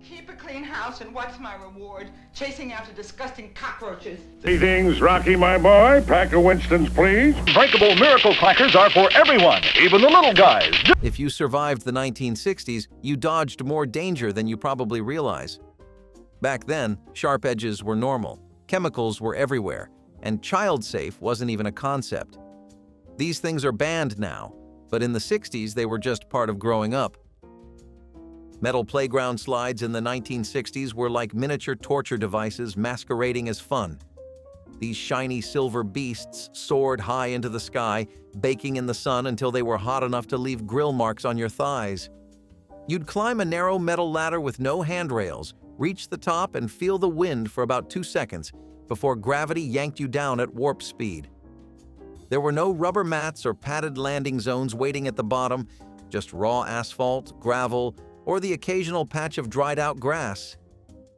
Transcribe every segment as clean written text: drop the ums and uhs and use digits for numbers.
Keep a clean house, and what's my reward? Chasing after disgusting cockroaches. Greetings, Rocky, my boy. Pack of Winstons, please. Breakable miracle crackers are for everyone, even the little guys. If you survived the 1960s, you dodged more danger than you probably realize. Back then, sharp edges were normal, chemicals were everywhere, and child-safe wasn't even a concept. These things are banned now, but in the 60s they were just part of growing up. Metal playground slides in the 1960s were like miniature torture devices masquerading as fun. These shiny silver beasts soared high into the sky, baking in the sun until they were hot enough to leave grill marks on your thighs. You'd climb a narrow metal ladder with no handrails, reach the top and feel the wind for about 2 seconds before gravity yanked you down at warp speed. There were no rubber mats or padded landing zones waiting at the bottom, just raw asphalt, gravel, or the occasional patch of dried-out grass.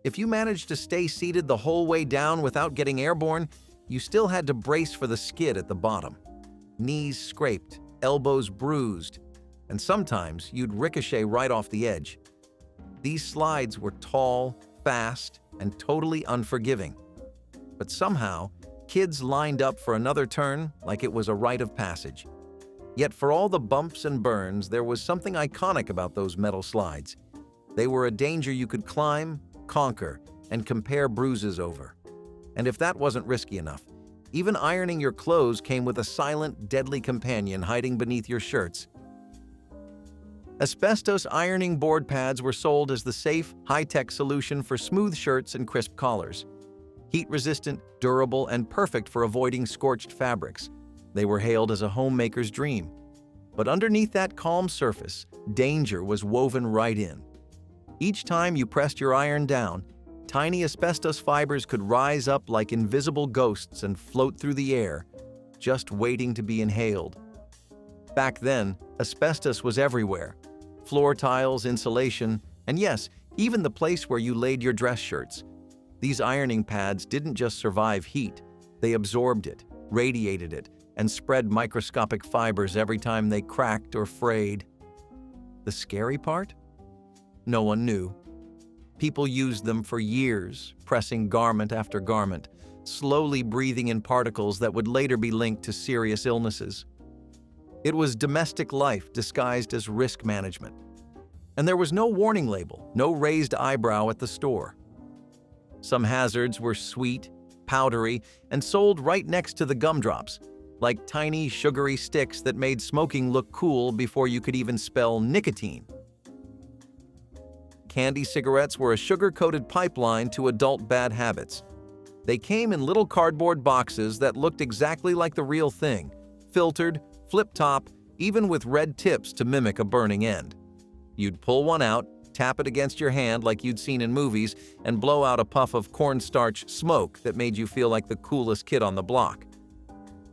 If you managed to stay seated the whole way down without getting airborne, you still had to brace for the skid at the bottom. Knees scraped, elbows bruised, and sometimes you'd ricochet right off the edge. These slides were tall, fast, and totally unforgiving. But somehow, kids lined up for another turn like it was a rite of passage. Yet for all the bumps and burns, there was something iconic about those metal slides. They were a danger you could climb, conquer, and compare bruises over. And if that wasn't risky enough, even ironing your clothes came with a silent, deadly companion hiding beneath your shirts. Asbestos ironing board pads were sold as the safe, high-tech solution for smooth shirts and crisp collars. Heat-resistant, durable, and perfect for avoiding scorched fabrics. They were hailed as a homemaker's dream. But underneath that calm surface, danger was woven right in. Each time you pressed your iron down, tiny asbestos fibers could rise up like invisible ghosts and float through the air, just waiting to be inhaled. Back then, asbestos was everywhere. Floor tiles, insulation, and yes, even the place where you laid your dress shirts. These ironing pads didn't just survive heat, they absorbed it, radiated it, and spread microscopic fibers every time they cracked or frayed. The scary part? No one knew. People used them for years, pressing garment after garment, slowly breathing in particles that would later be linked to serious illnesses. It was domestic life disguised as risk management. And there was no warning label, no raised eyebrow at the store. Some hazards were sweet, powdery, and sold right next to the gumdrops, like tiny, sugary sticks that made smoking look cool before you could even spell nicotine. Candy cigarettes were a sugar-coated pipeline to adult bad habits. They came in little cardboard boxes that looked exactly like the real thing, filtered, flip-top, even with red tips to mimic a burning end. You'd pull one out, tap it against your hand like you'd seen in movies, and blow out a puff of cornstarch smoke that made you feel like the coolest kid on the block.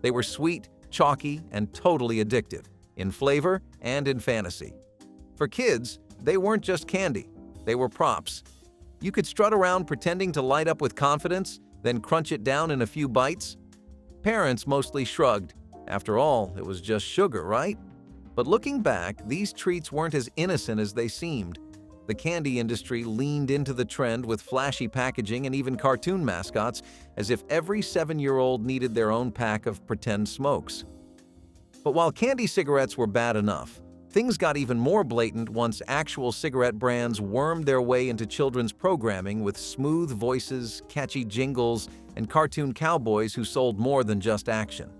They were sweet, chalky, and totally addictive, in flavor and in fantasy. For kids, they weren't just candy, they were props. You could strut around pretending to light up with confidence, then crunch it down in a few bites. Parents mostly shrugged. After all, it was just sugar, right? But looking back, these treats weren't as innocent as they seemed. The candy industry leaned into the trend with flashy packaging and even cartoon mascots, as if every 7-year-old needed their own pack of pretend smokes. But while candy cigarettes were bad enough, things got even more blatant once actual cigarette brands wormed their way into children's programming with smooth voices, catchy jingles, and cartoon cowboys who sold more than just action.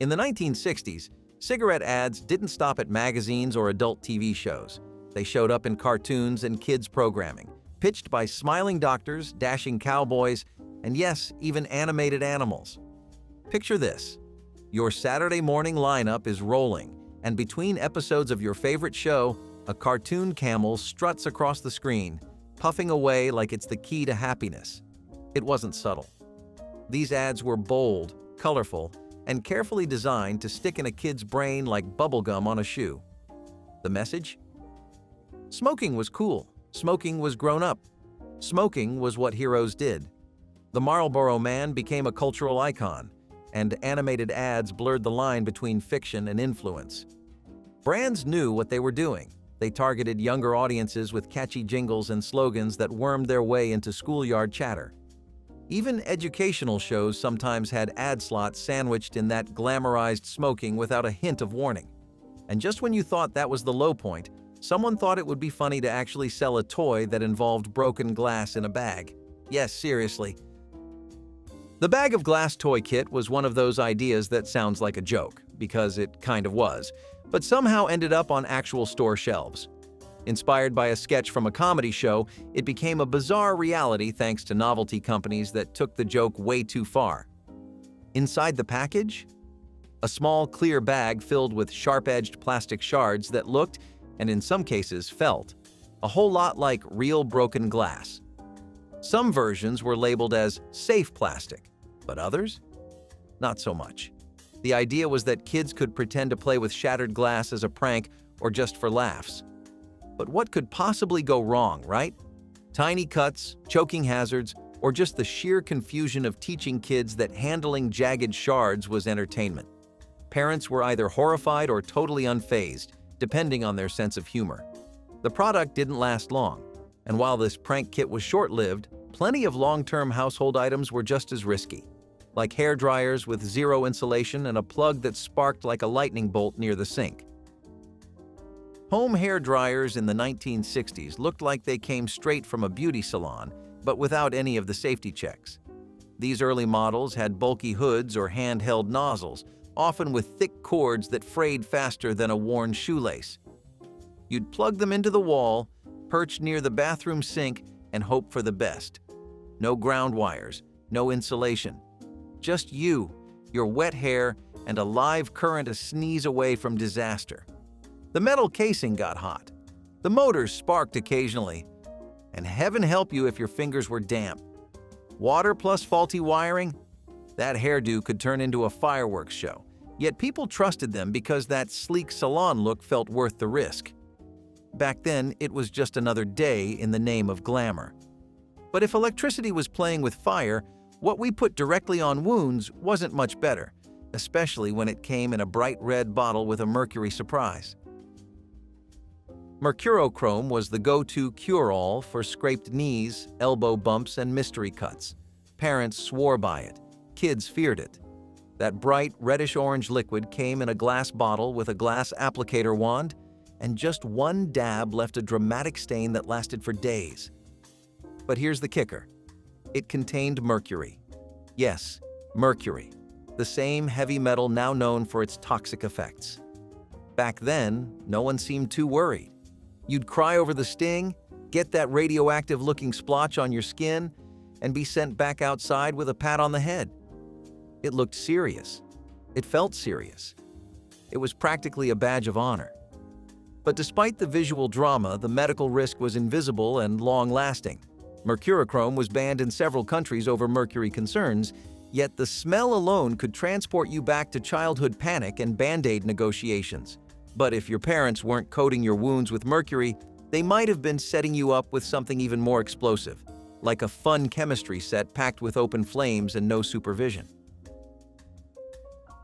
In the 1960s, cigarette ads didn't stop at magazines or adult TV shows. They showed up in cartoons and kids' programming, pitched by smiling doctors, dashing cowboys, and yes, even animated animals. Picture this. Your Saturday morning lineup is rolling, and between episodes of your favorite show, a cartoon camel struts across the screen, puffing away like it's the key to happiness. It wasn't subtle. These ads were bold, colorful, and carefully designed to stick in a kid's brain like bubblegum on a shoe. The message? Smoking was cool. Smoking was grown up. Smoking was what heroes did. The Marlboro Man became a cultural icon, and animated ads blurred the line between fiction and influence. Brands knew what they were doing. They targeted younger audiences with catchy jingles and slogans that wormed their way into schoolyard chatter. Even educational shows sometimes had ad slots sandwiched in that glamorized smoking without a hint of warning. And just when you thought that was the low point, someone thought it would be funny to actually sell a toy that involved broken glass in a bag. Yes, seriously. The bag of glass toy kit was one of those ideas that sounds like a joke, because it kind of was, but somehow ended up on actual store shelves. Inspired by a sketch from a comedy show, it became a bizarre reality thanks to novelty companies that took the joke way too far. Inside the package? A small clear bag filled with sharp-edged plastic shards that looked, and in some cases felt, a whole lot like real broken glass. Some versions were labeled as safe plastic, but others? Not so much. The idea was that kids could pretend to play with shattered glass as a prank or just for laughs. But what could possibly go wrong, right? Tiny cuts, choking hazards, or just the sheer confusion of teaching kids that handling jagged shards was entertainment. Parents were either horrified or totally unfazed, depending on their sense of humor. The product didn't last long, and while this prank kit was short-lived, plenty of long-term household items were just as risky, like hair dryers with zero insulation and a plug that sparked like a lightning bolt near the sink. Home hair dryers in the 1960s looked like they came straight from a beauty salon, but without any of the safety checks. These early models had bulky hoods or handheld nozzles, often with thick cords that frayed faster than a worn shoelace. You'd plug them into the wall, perch near the bathroom sink, and hope for the best. No ground wires, no insulation. Just you, your wet hair, and a live current a sneeze away from disaster. The metal casing got hot. The motors sparked occasionally. And heaven help you if your fingers were damp. Water plus faulty wiring? That hairdo could turn into a fireworks show. Yet people trusted them because that sleek salon look felt worth the risk. Back then, it was just another day in the name of glamour. But if electricity was playing with fire, what we put directly on wounds wasn't much better, especially when it came in a bright red bottle with a mercury surprise. Mercuro Chrome was the go-to cure-all for scraped knees, elbow bumps, and mystery cuts. Parents swore by it. Kids feared it. That bright reddish-orange liquid came in a glass bottle with a glass applicator wand, and just one dab left a dramatic stain that lasted for days. But here's the kicker. It contained mercury. Yes, mercury, the same heavy metal now known for its toxic effects. Back then, no one seemed too worried. You'd cry over the sting, get that radioactive-looking splotch on your skin, and be sent back outside with a pat on the head. It looked serious. It felt serious. It was practically a badge of honor. But despite the visual drama, the medical risk was invisible and long-lasting. Mercuro Chrome was banned in several countries over mercury concerns, yet the smell alone could transport you back to childhood panic and Band-Aid negotiations. But if your parents weren't coating your wounds with mercury, they might have been setting you up with something even more explosive, like a fun chemistry set packed with open flames and no supervision.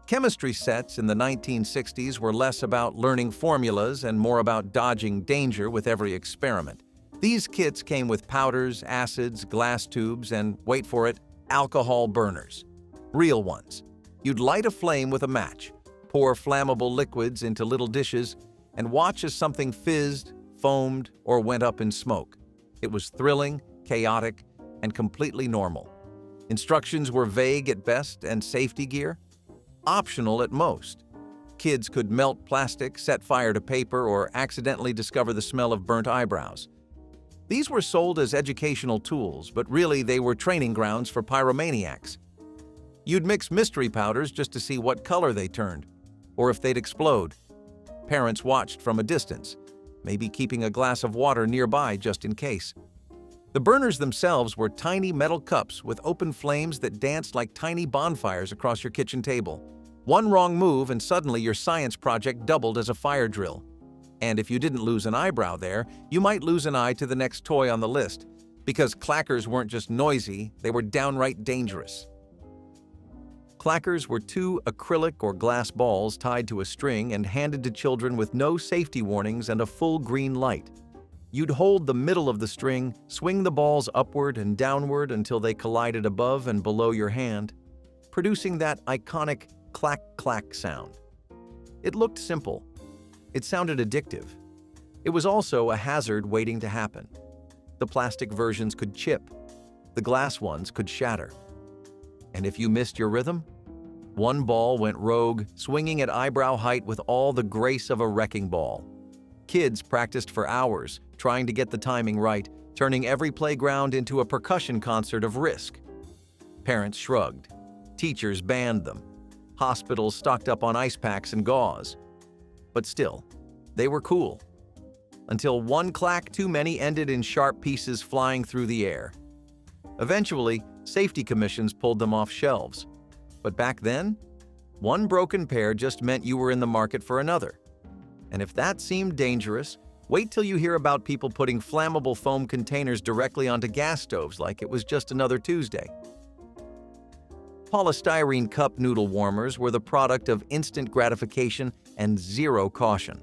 Chemistry sets in the 1960s were less about learning formulas and more about dodging danger with every experiment. These kits came with powders, acids, glass tubes, and, wait for it, alcohol burners. Real ones. You'd light a flame with a match, pour flammable liquids into little dishes, and watch as something fizzed, foamed, or went up in smoke. It was thrilling, chaotic, and completely normal. Instructions were vague at best and safety gear optional at most. Kids could melt plastic, set fire to paper, or accidentally discover the smell of burnt eyebrows. These were sold as educational tools, but really they were training grounds for pyromaniacs. You'd mix mystery powders just to see what color they turned, or if they'd explode. Parents watched from a distance, maybe keeping a glass of water nearby just in case. The burners themselves were tiny metal cups with open flames that danced like tiny bonfires across your kitchen table. One wrong move and suddenly your science project doubled as a fire drill. And if you didn't lose an eyebrow there, you might lose an eye to the next toy on the list, because clackers weren't just noisy, they were downright dangerous. Clackers were two acrylic or glass balls tied to a string and handed to children with no safety warnings and a full green light. You'd hold the middle of the string, swing the balls upward and downward until they collided above and below your hand, producing that iconic clack-clack sound. It looked simple. It sounded addictive. It was also a hazard waiting to happen. The plastic versions could chip. The glass ones could shatter. And if you missed your rhythm, one ball went rogue, swinging at eyebrow height with all the grace of a wrecking ball. Kids practiced for hours, trying to get the timing right, turning every playground into a percussion concert of risk. Parents shrugged. Teachers banned them. Hospitals stocked up on ice packs and gauze. But still, they were cool. Until one clack too many ended in sharp pieces flying through the air. Eventually, safety commissions pulled them off shelves. But back then, one broken pair just meant you were in the market for another. And if that seemed dangerous, wait till you hear about people putting flammable foam containers directly onto gas stoves like it was just another Tuesday. Polystyrene cup noodle warmers were the product of instant gratification and zero caution.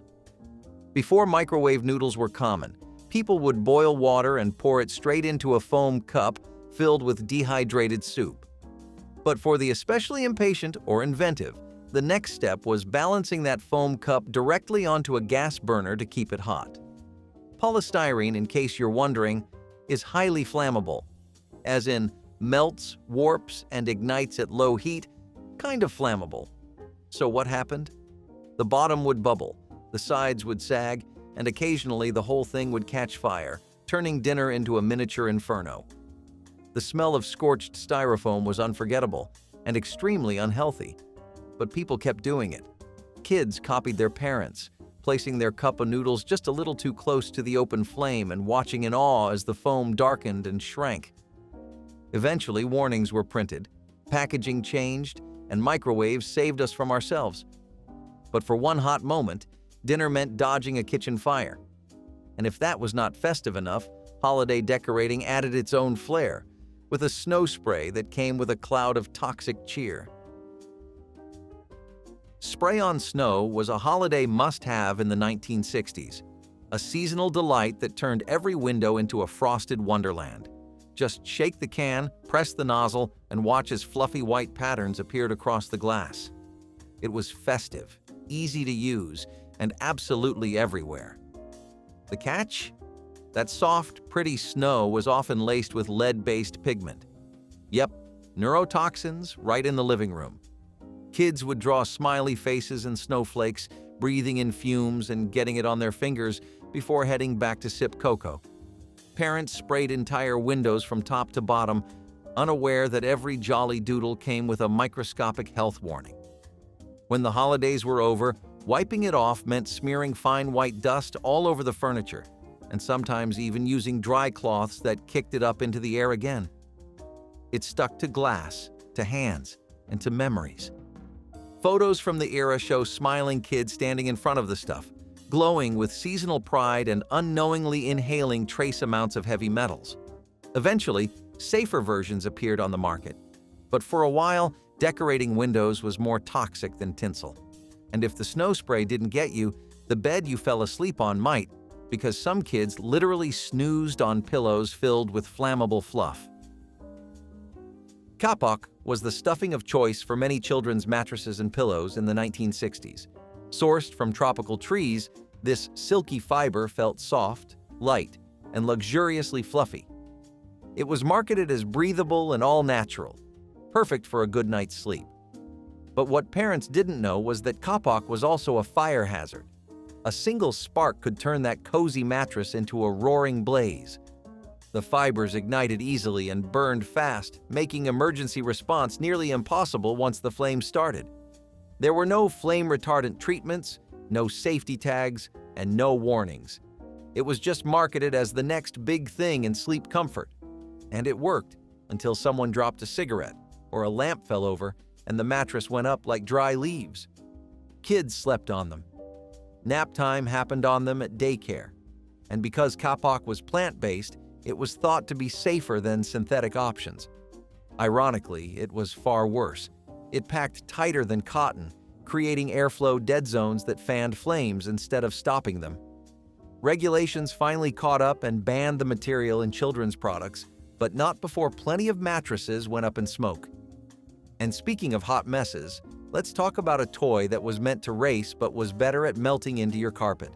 Before microwave noodles were common, people would boil water and pour it straight into a foam cup filled with dehydrated soup. But for the especially impatient or inventive, the next step was balancing that foam cup directly onto a gas burner to keep it hot. Polystyrene, in case you're wondering, is highly flammable, as in melts, warps, and ignites at low heat, kind of flammable. So what happened? The bottom would bubble, the sides would sag, and occasionally the whole thing would catch fire, turning dinner into a miniature inferno. The smell of scorched styrofoam was unforgettable and extremely unhealthy, but people kept doing it. Kids copied their parents, placing their cup of noodles just a little too close to the open flame and watching in awe as the foam darkened and shrank. Eventually, warnings were printed, packaging changed, and microwaves saved us from ourselves. But for one hot moment, dinner meant dodging a kitchen fire. And if that was not festive enough, holiday decorating added its own flair, with a snow spray that came with a cloud of toxic cheer. Spray-on snow was a holiday must-have in the 1960s, a seasonal delight that turned every window into a frosted wonderland. Just shake the can, press the nozzle, and watch as fluffy white patterns appeared across the glass. It was festive, easy to use, and absolutely everywhere. The catch? That soft, pretty snow was often laced with lead-based pigment. Yep, neurotoxins right in the living room. Kids would draw smiley faces and snowflakes, breathing in fumes and getting it on their fingers before heading back to sip cocoa. Parents sprayed entire windows from top to bottom, unaware that every jolly doodle came with a microscopic health warning. When the holidays were over, wiping it off meant smearing fine white dust all over the furniture, and sometimes even using dry cloths that kicked it up into the air again. It stuck to glass, to hands, and to memories. Photos from the era show smiling kids standing in front of the stuff, glowing with seasonal pride and unknowingly inhaling trace amounts of heavy metals. Eventually, safer versions appeared on the market, but for a while, decorating windows was more toxic than tinsel. And if the snow spray didn't get you, the bed you fell asleep on might, because some kids literally snoozed on pillows filled with flammable fluff. Kapak was the stuffing of choice for many children's mattresses and pillows in the 1960s. Sourced from tropical trees, this silky fiber felt soft, light, and luxuriously fluffy. It was marketed as breathable and all-natural, perfect for a good night's sleep. But what parents didn't know was that Kapak was also a fire hazard. A single spark could turn that cozy mattress into a roaring blaze. The fibers ignited easily and burned fast, making emergency response nearly impossible once the flames started. There were no flame-retardant treatments, no safety tags, and no warnings. It was just marketed as the next big thing in sleep comfort. And it worked until someone dropped a cigarette or a lamp fell over and the mattress went up like dry leaves. Kids slept on them. Nap time happened on them at daycare. And because Kapak was plant-based, it was thought to be safer than synthetic options. Ironically, it was far worse. It packed tighter than cotton, creating airflow dead zones that fanned flames instead of stopping them. Regulations finally caught up and banned the material in children's products, but not before plenty of mattresses went up in smoke. And speaking of hot messes, let's talk about a toy that was meant to race but was better at melting into your carpet.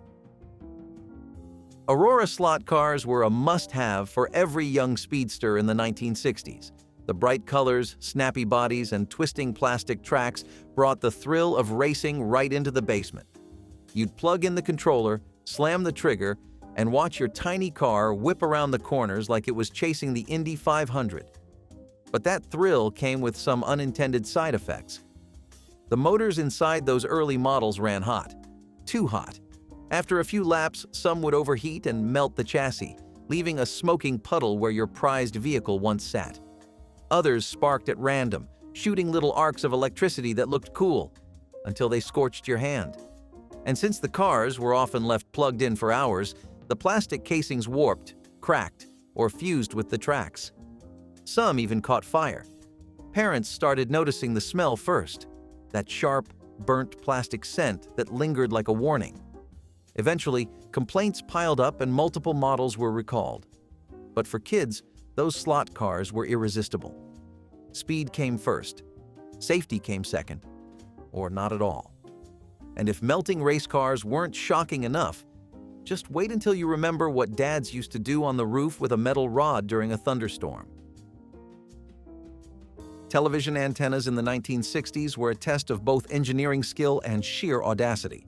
Aurora slot cars were a must-have for every young speedster in the 1960s. The bright colors, snappy bodies, and twisting plastic tracks brought the thrill of racing right into the basement. You'd plug in the controller, slam the trigger, and watch your tiny car whip around the corners like it was chasing the Indy 500. But that thrill came with some unintended side effects. The motors inside those early models ran hot. Too hot. After a few laps, some would overheat and melt the chassis, leaving a smoking puddle where your prized vehicle once sat. Others sparked at random, shooting little arcs of electricity that looked cool, until they scorched your hand. And since the cars were often left plugged in for hours, the plastic casings warped, cracked, or fused with the tracks. Some even caught fire. Parents started noticing the smell first, that sharp, burnt plastic scent that lingered like a warning. Eventually, complaints piled up and multiple models were recalled. But for kids, those slot cars were irresistible. Speed came first. Safety came second. Or not at all. And if melting race cars weren't shocking enough, just wait until you remember what dads used to do on the roof with a metal rod during a thunderstorm. Television antennas in the 1960s were a test of both engineering skill and sheer audacity.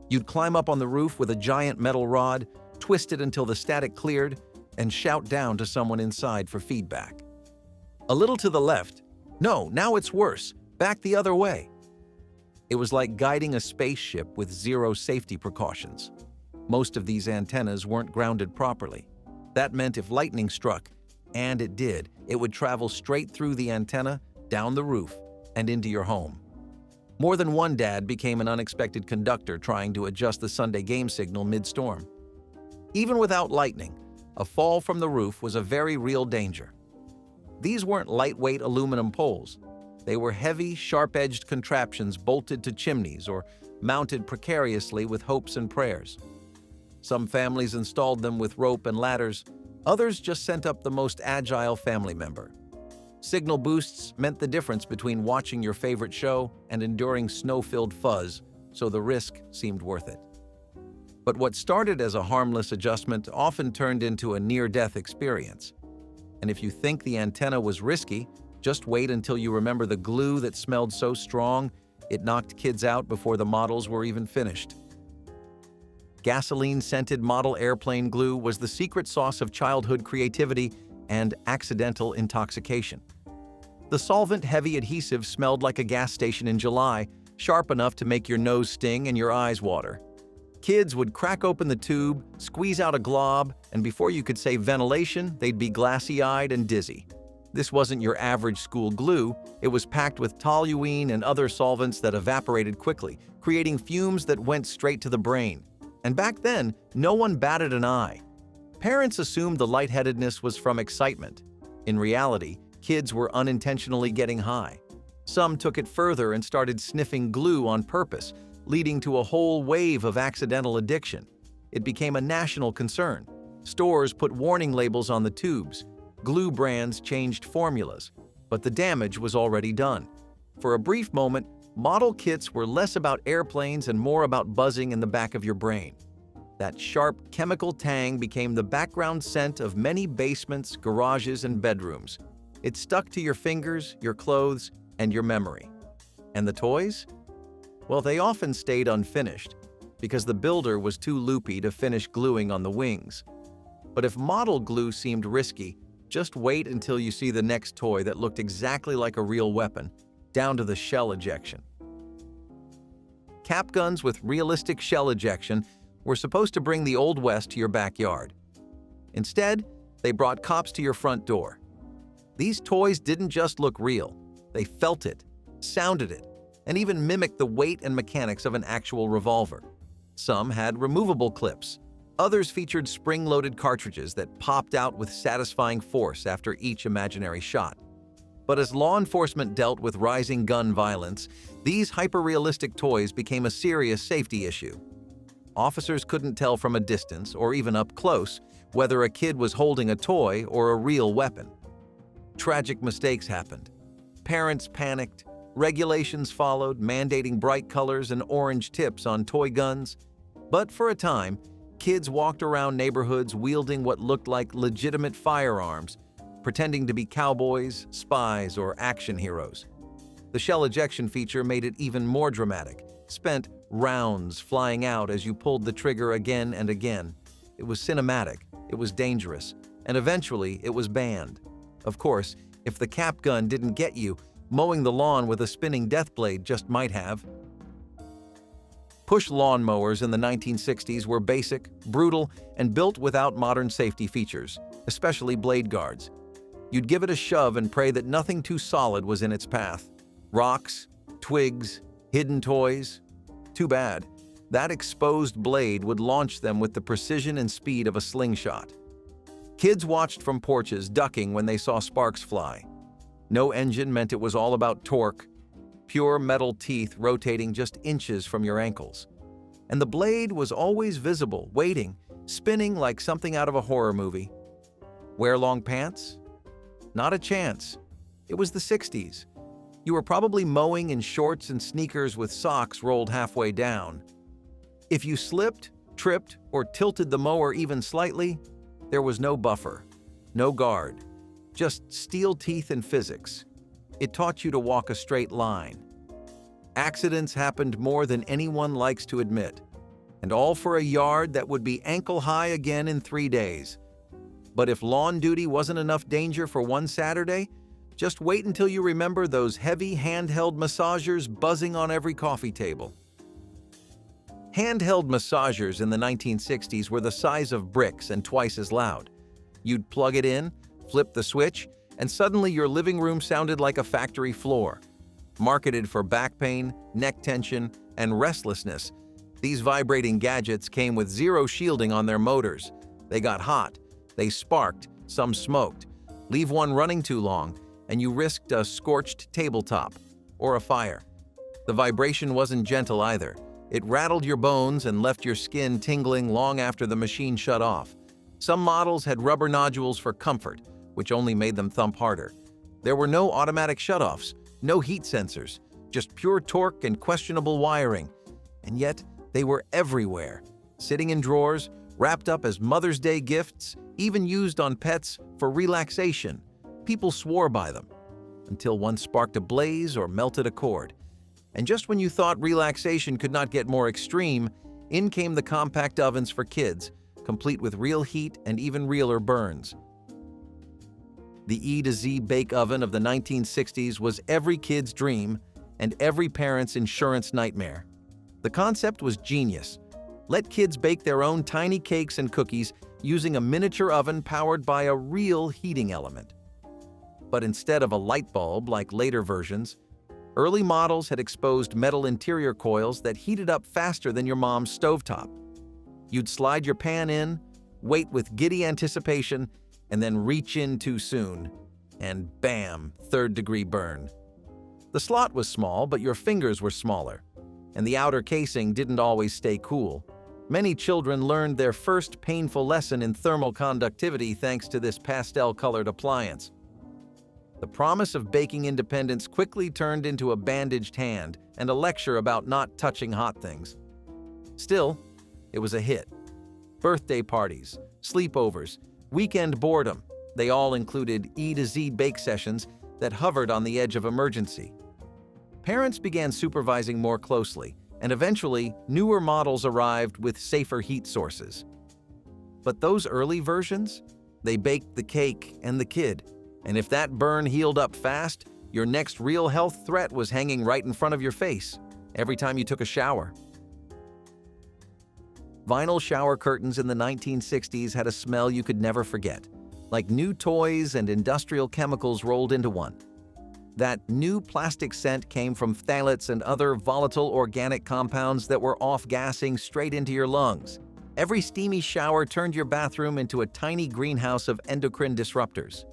You'd climb up on the roof with a giant metal rod, twist it until the static cleared, and shout down to someone inside for feedback. A little to the left. No, now it's worse. Back the other way. It was like guiding a spaceship with zero safety precautions. Most of these antennas weren't grounded properly. That meant if lightning struck, and it did, it would travel straight through the antenna, down the roof, and into your home. More than one dad became an unexpected conductor trying to adjust the Sunday game signal mid-storm. Even without lightning, a fall from the roof was a very real danger. These weren't lightweight aluminum poles. They were heavy, sharp-edged contraptions bolted to chimneys or mounted precariously with hopes and prayers. Some families installed them with rope and ladders. Others just sent up the most agile family member. Signal boosts meant the difference between watching your favorite show and enduring snow-filled fuzz, so the risk seemed worth it. But what started as a harmless adjustment often turned into a near-death experience. And if you think the antenna was risky, just wait until you remember the glue that smelled so strong it knocked kids out before the models were even finished. Gasoline-scented model airplane glue was the secret sauce of childhood creativity and accidental intoxication. The solvent-heavy adhesive smelled like a gas station in July, sharp enough to make your nose sting and your eyes water. Kids would crack open the tube, squeeze out a glob, and before you could say ventilation, they'd be glassy-eyed and dizzy. This wasn't your average school glue. It was packed with toluene and other solvents that evaporated quickly, creating fumes that went straight to the brain. And back then, no one batted an eye. Parents assumed the lightheadedness was from excitement. In reality, kids were unintentionally getting high. Some took it further and started sniffing glue on purpose, leading to a whole wave of accidental addiction. It became a national concern. Stores put warning labels on the tubes. Glue brands changed formulas, but the damage was already done. For a brief moment, model kits were less about airplanes and more about buzzing in the back of your brain. That sharp chemical tang became the background scent of many basements, garages, and bedrooms. It stuck to your fingers, your clothes, and your memory. And the toys? Well, they often stayed unfinished because the builder was too loopy to finish gluing on the wings. But if model glue seemed risky, just wait until you see the next toy that looked exactly like a real weapon, down to the shell ejection. Cap guns with realistic shell ejection were supposed to bring the Old West to your backyard. Instead, they brought cops to your front door. These toys didn't just look real, they felt it, sounded it, and even mimicked the weight and mechanics of an actual revolver. Some had removable clips. Others featured spring-loaded cartridges that popped out with satisfying force after each imaginary shot. But as law enforcement dealt with rising gun violence, these hyper-realistic toys became a serious safety issue. Officers couldn't tell from a distance, or even up close, whether a kid was holding a toy or a real weapon. Tragic mistakes happened. Parents panicked, regulations followed, mandating bright colors and orange tips on toy guns. But for a time, kids walked around neighborhoods wielding what looked like legitimate firearms, pretending to be cowboys, spies, or action heroes. The shell ejection feature made it even more dramatic, spent rounds flying out as you pulled the trigger again and again. It was cinematic, it was dangerous, and eventually it was banned. Of course, if the cap gun didn't get you, mowing the lawn with a spinning death blade just might have. Push lawnmowers in the 1960s were basic, brutal, and built without modern safety features, especially blade guards. You'd give it a shove and pray that nothing too solid was in its path. Rocks, twigs, hidden toys. Too bad. That exposed blade would launch them with the precision and speed of a slingshot. Kids watched from porches, ducking when they saw sparks fly. No engine meant it was all about torque, pure metal teeth rotating just inches from your ankles. And the blade was always visible, waiting, spinning like something out of a horror movie. Wear long pants? Not a chance. It was the 60s. You were probably mowing in shorts and sneakers with socks rolled halfway down. If you slipped, tripped, or tilted the mower even slightly, there was no buffer, no guard, just steel teeth and physics. It taught you to walk a straight line. Accidents happened more than anyone likes to admit, and all for a yard that would be ankle-high again in 3 days. But if lawn duty wasn't enough danger for one Saturday, just wait until you remember those heavy handheld massagers buzzing on every coffee table. Handheld massagers in the 1960s were the size of bricks and twice as loud. You'd plug it in, flip the switch, and suddenly your living room sounded like a factory floor. Marketed for back pain, neck tension, and restlessness, these vibrating gadgets came with zero shielding on their motors. They got hot, they sparked, some smoked. Leave one running too long, and you risked a scorched tabletop or a fire. The vibration wasn't gentle either. It rattled your bones and left your skin tingling long after the machine shut off. Some models had rubber nodules for comfort, which only made them thump harder. There were no automatic shutoffs, no heat sensors, just pure torque and questionable wiring. And yet, they were everywhere, sitting in drawers, wrapped up as Mother's Day gifts, even used on pets for relaxation. People swore by them, until one sparked a blaze or melted a cord. And just when you thought relaxation could not get more extreme, in came the compact ovens for kids, complete with real heat and even realer burns. The E to Z bake oven of the 1960s was every kid's dream and every parent's insurance nightmare. The concept was genius. Let kids bake their own tiny cakes and cookies using a miniature oven powered by a real heating element. But instead of a light bulb like later versions, early models had exposed metal interior coils that heated up faster than your mom's stovetop. You'd slide your pan in, wait with giddy anticipation, and then reach in too soon. And bam, third-degree burn. The slot was small, but your fingers were smaller, and the outer casing didn't always stay cool. Many children learned their first painful lesson in thermal conductivity thanks to this pastel-colored appliance. The promise of baking independence quickly turned into a bandaged hand and a lecture about not touching hot things. Still, it was a hit. Birthday parties, sleepovers, weekend boredom, they all included E to Z bake sessions that hovered on the edge of emergency. Parents began supervising more closely, and eventually, newer models arrived with safer heat sources. But those early versions? They baked the cake and the kid. And if that burn healed up fast, your next real health threat was hanging right in front of your face every time you took a shower. Vinyl shower curtains in the 1960s had a smell you could never forget, like new toys and industrial chemicals rolled into one. That new plastic scent came from phthalates and other volatile organic compounds that were off-gassing straight into your lungs. Every steamy shower turned your bathroom into a tiny greenhouse of endocrine disruptors.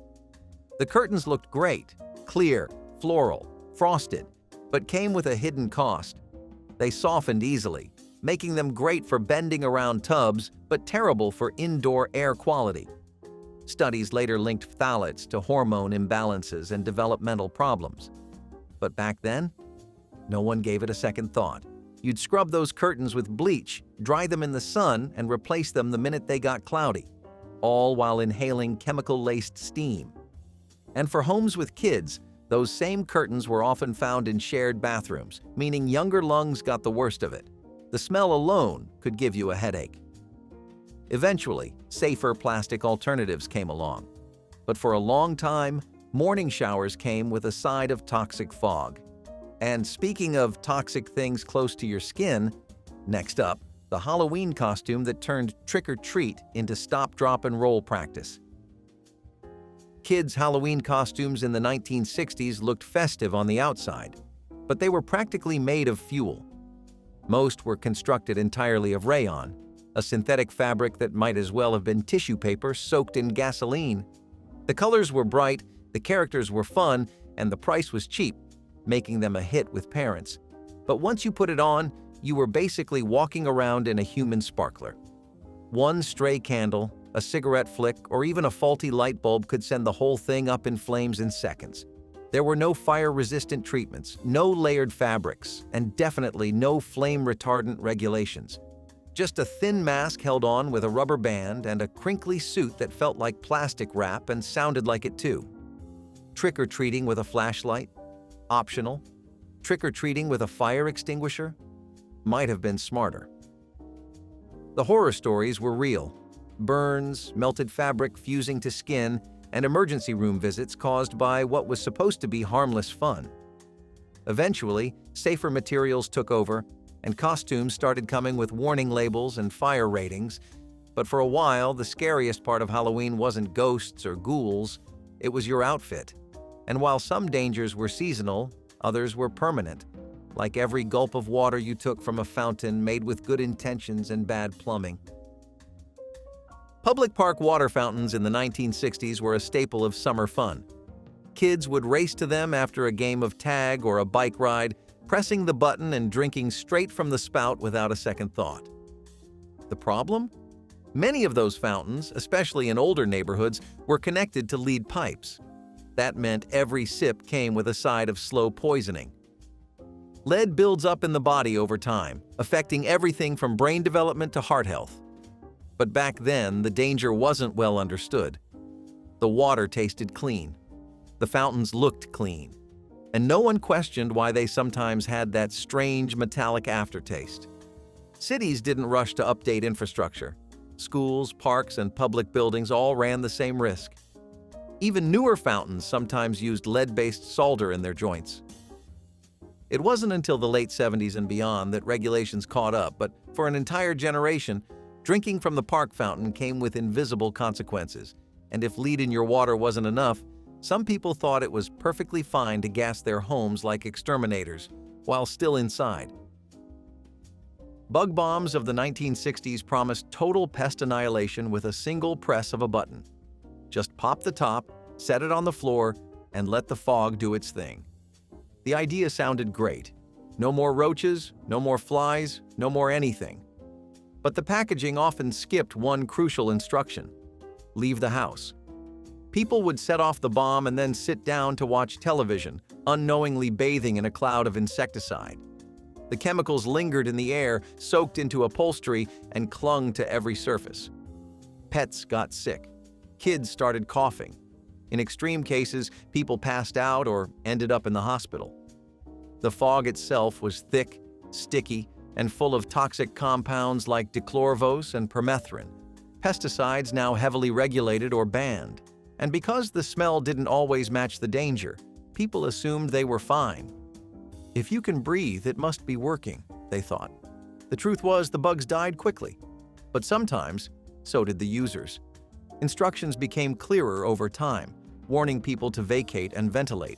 The curtains looked great, clear, floral, frosted, but came with a hidden cost. They softened easily, making them great for bending around tubs, but terrible for indoor air quality. Studies later linked phthalates to hormone imbalances and developmental problems. But back then, no one gave it a second thought. You'd scrub those curtains with bleach, dry them in the sun, and replace them the minute they got cloudy, all while inhaling chemical-laced steam. And for homes with kids, those same curtains were often found in shared bathrooms, meaning younger lungs got the worst of it. The smell alone could give you a headache. Eventually, safer plastic alternatives came along. But for a long time, morning showers came with a side of toxic fog. And speaking of toxic things close to your skin, next up, the Halloween costume that turned trick-or-treat into stop, drop, and roll practice. Kids' Halloween costumes in the 1960s looked festive on the outside, but they were practically made of fuel. Most were constructed entirely of rayon, a synthetic fabric that might as well have been tissue paper soaked in gasoline. The colors were bright, the characters were fun, and the price was cheap, making them a hit with parents. But once you put it on, you were basically walking around in a human sparkler. One stray candle, a cigarette flick, or even a faulty light bulb could send the whole thing up in flames in seconds. There were no fire-resistant treatments, no layered fabrics, and definitely no flame-retardant regulations. Just a thin mask held on with a rubber band and a crinkly suit that felt like plastic wrap and sounded like it too. Trick-or-treating with a flashlight? Optional. Trick-or-treating with a fire extinguisher? Might have been smarter. The horror stories were real. Burns, melted fabric fusing to skin, and emergency room visits caused by what was supposed to be harmless fun. Eventually, safer materials took over, and costumes started coming with warning labels and fire ratings. But for a while, the scariest part of Halloween wasn't ghosts or ghouls, it was your outfit. And while some dangers were seasonal, others were permanent, like every gulp of water you took from a fountain made with good intentions and bad plumbing. Public park water fountains in the 1960s were a staple of summer fun. Kids would race to them after a game of tag or a bike ride, pressing the button and drinking straight from the spout without a second thought. The problem? Many of those fountains, especially in older neighborhoods, were connected to lead pipes. That meant every sip came with a side of slow poisoning. Lead builds up in the body over time, affecting everything from brain development to heart health. But back then, the danger wasn't well understood. The water tasted clean. The fountains looked clean. And no one questioned why they sometimes had that strange metallic aftertaste. Cities didn't rush to update infrastructure. Schools, parks, and public buildings all ran the same risk. Even newer fountains sometimes used lead-based solder in their joints. It wasn't until the late 70s and beyond that regulations caught up, but for an entire generation, drinking from the park fountain came with invisible consequences, and if lead in your water wasn't enough, some people thought it was perfectly fine to gas their homes like exterminators while still inside. Bug bombs of the 1960s promised total pest annihilation with a single press of a button. Just pop the top, set it on the floor, and let the fog do its thing. The idea sounded great. No more roaches, no more flies, no more anything. But the packaging often skipped one crucial instruction: leave the house. People would set off the bomb and then sit down to watch television, unknowingly bathing in a cloud of insecticide. The chemicals lingered in the air, soaked into upholstery, and clung to every surface. Pets got sick. Kids started coughing. In extreme cases, people passed out or ended up in the hospital. The fog itself was thick, sticky, and full of toxic compounds like dichlorvos and permethrin, pesticides now heavily regulated or banned. And because the smell didn't always match the danger, people assumed they were fine. If you can breathe, it must be working, they thought. The truth was, the bugs died quickly. But sometimes, so did the users. Instructions became clearer over time, warning people to vacate and ventilate.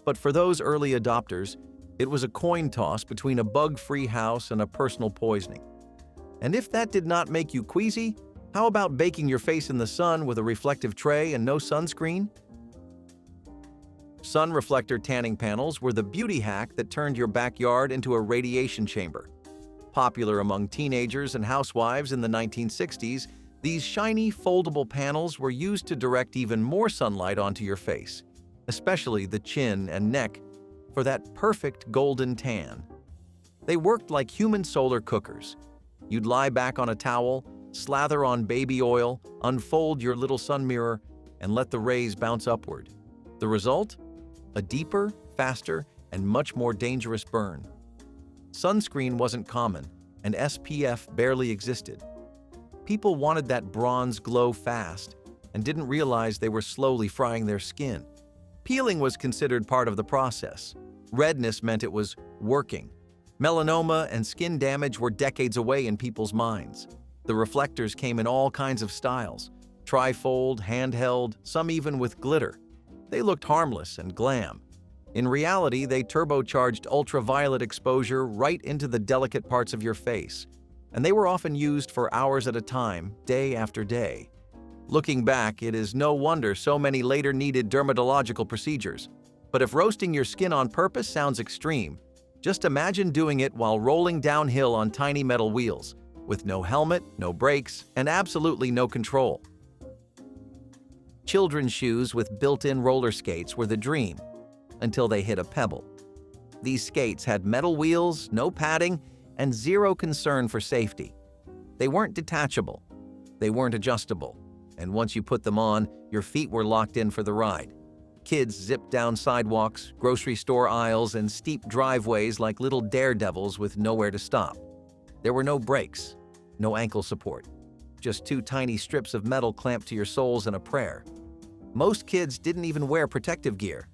But for those early adopters, it was a coin toss between a bug-free house and a personal poisoning. And if that did not make you queasy, how about baking your face in the sun with a reflective tray and no sunscreen? Sun reflector tanning panels were the beauty hack that turned your backyard into a radiation chamber. Popular among teenagers and housewives in the 1960s, these shiny, foldable panels were used to direct even more sunlight onto your face, especially the chin and neck, for that perfect golden tan. They worked like human solar cookers. You'd lie back on a towel, slather on baby oil, unfold your little sun mirror, and let the rays bounce upward. The result? A deeper, faster, and much more dangerous burn. Sunscreen wasn't common, and SPF barely existed. People wanted that bronze glow fast and didn't realize they were slowly frying their skin. Peeling was considered part of the process. Redness meant it was working. Melanoma and skin damage were decades away in people's minds. The reflectors came in all kinds of styles: trifold, handheld, some even with glitter. They looked harmless and glam. In reality, they turbocharged ultraviolet exposure right into the delicate parts of your face, and they were often used for hours at a time, day after day. Looking back, it is no wonder so many later needed dermatological procedures. But if roasting your skin on purpose sounds extreme, just imagine doing it while rolling downhill on tiny metal wheels, with no helmet, no brakes, and absolutely no control. Children's shoes with built-in roller skates were the dream, until they hit a pebble. These skates had metal wheels, no padding, and zero concern for safety. They weren't detachable, they weren't adjustable, and once you put them on, your feet were locked in for the ride. Kids zipped down sidewalks, grocery store aisles, and steep driveways like little daredevils with nowhere to stop. There were no brakes, no ankle support, just two tiny strips of metal clamped to your soles and a prayer. Most kids didn't even wear protective gear.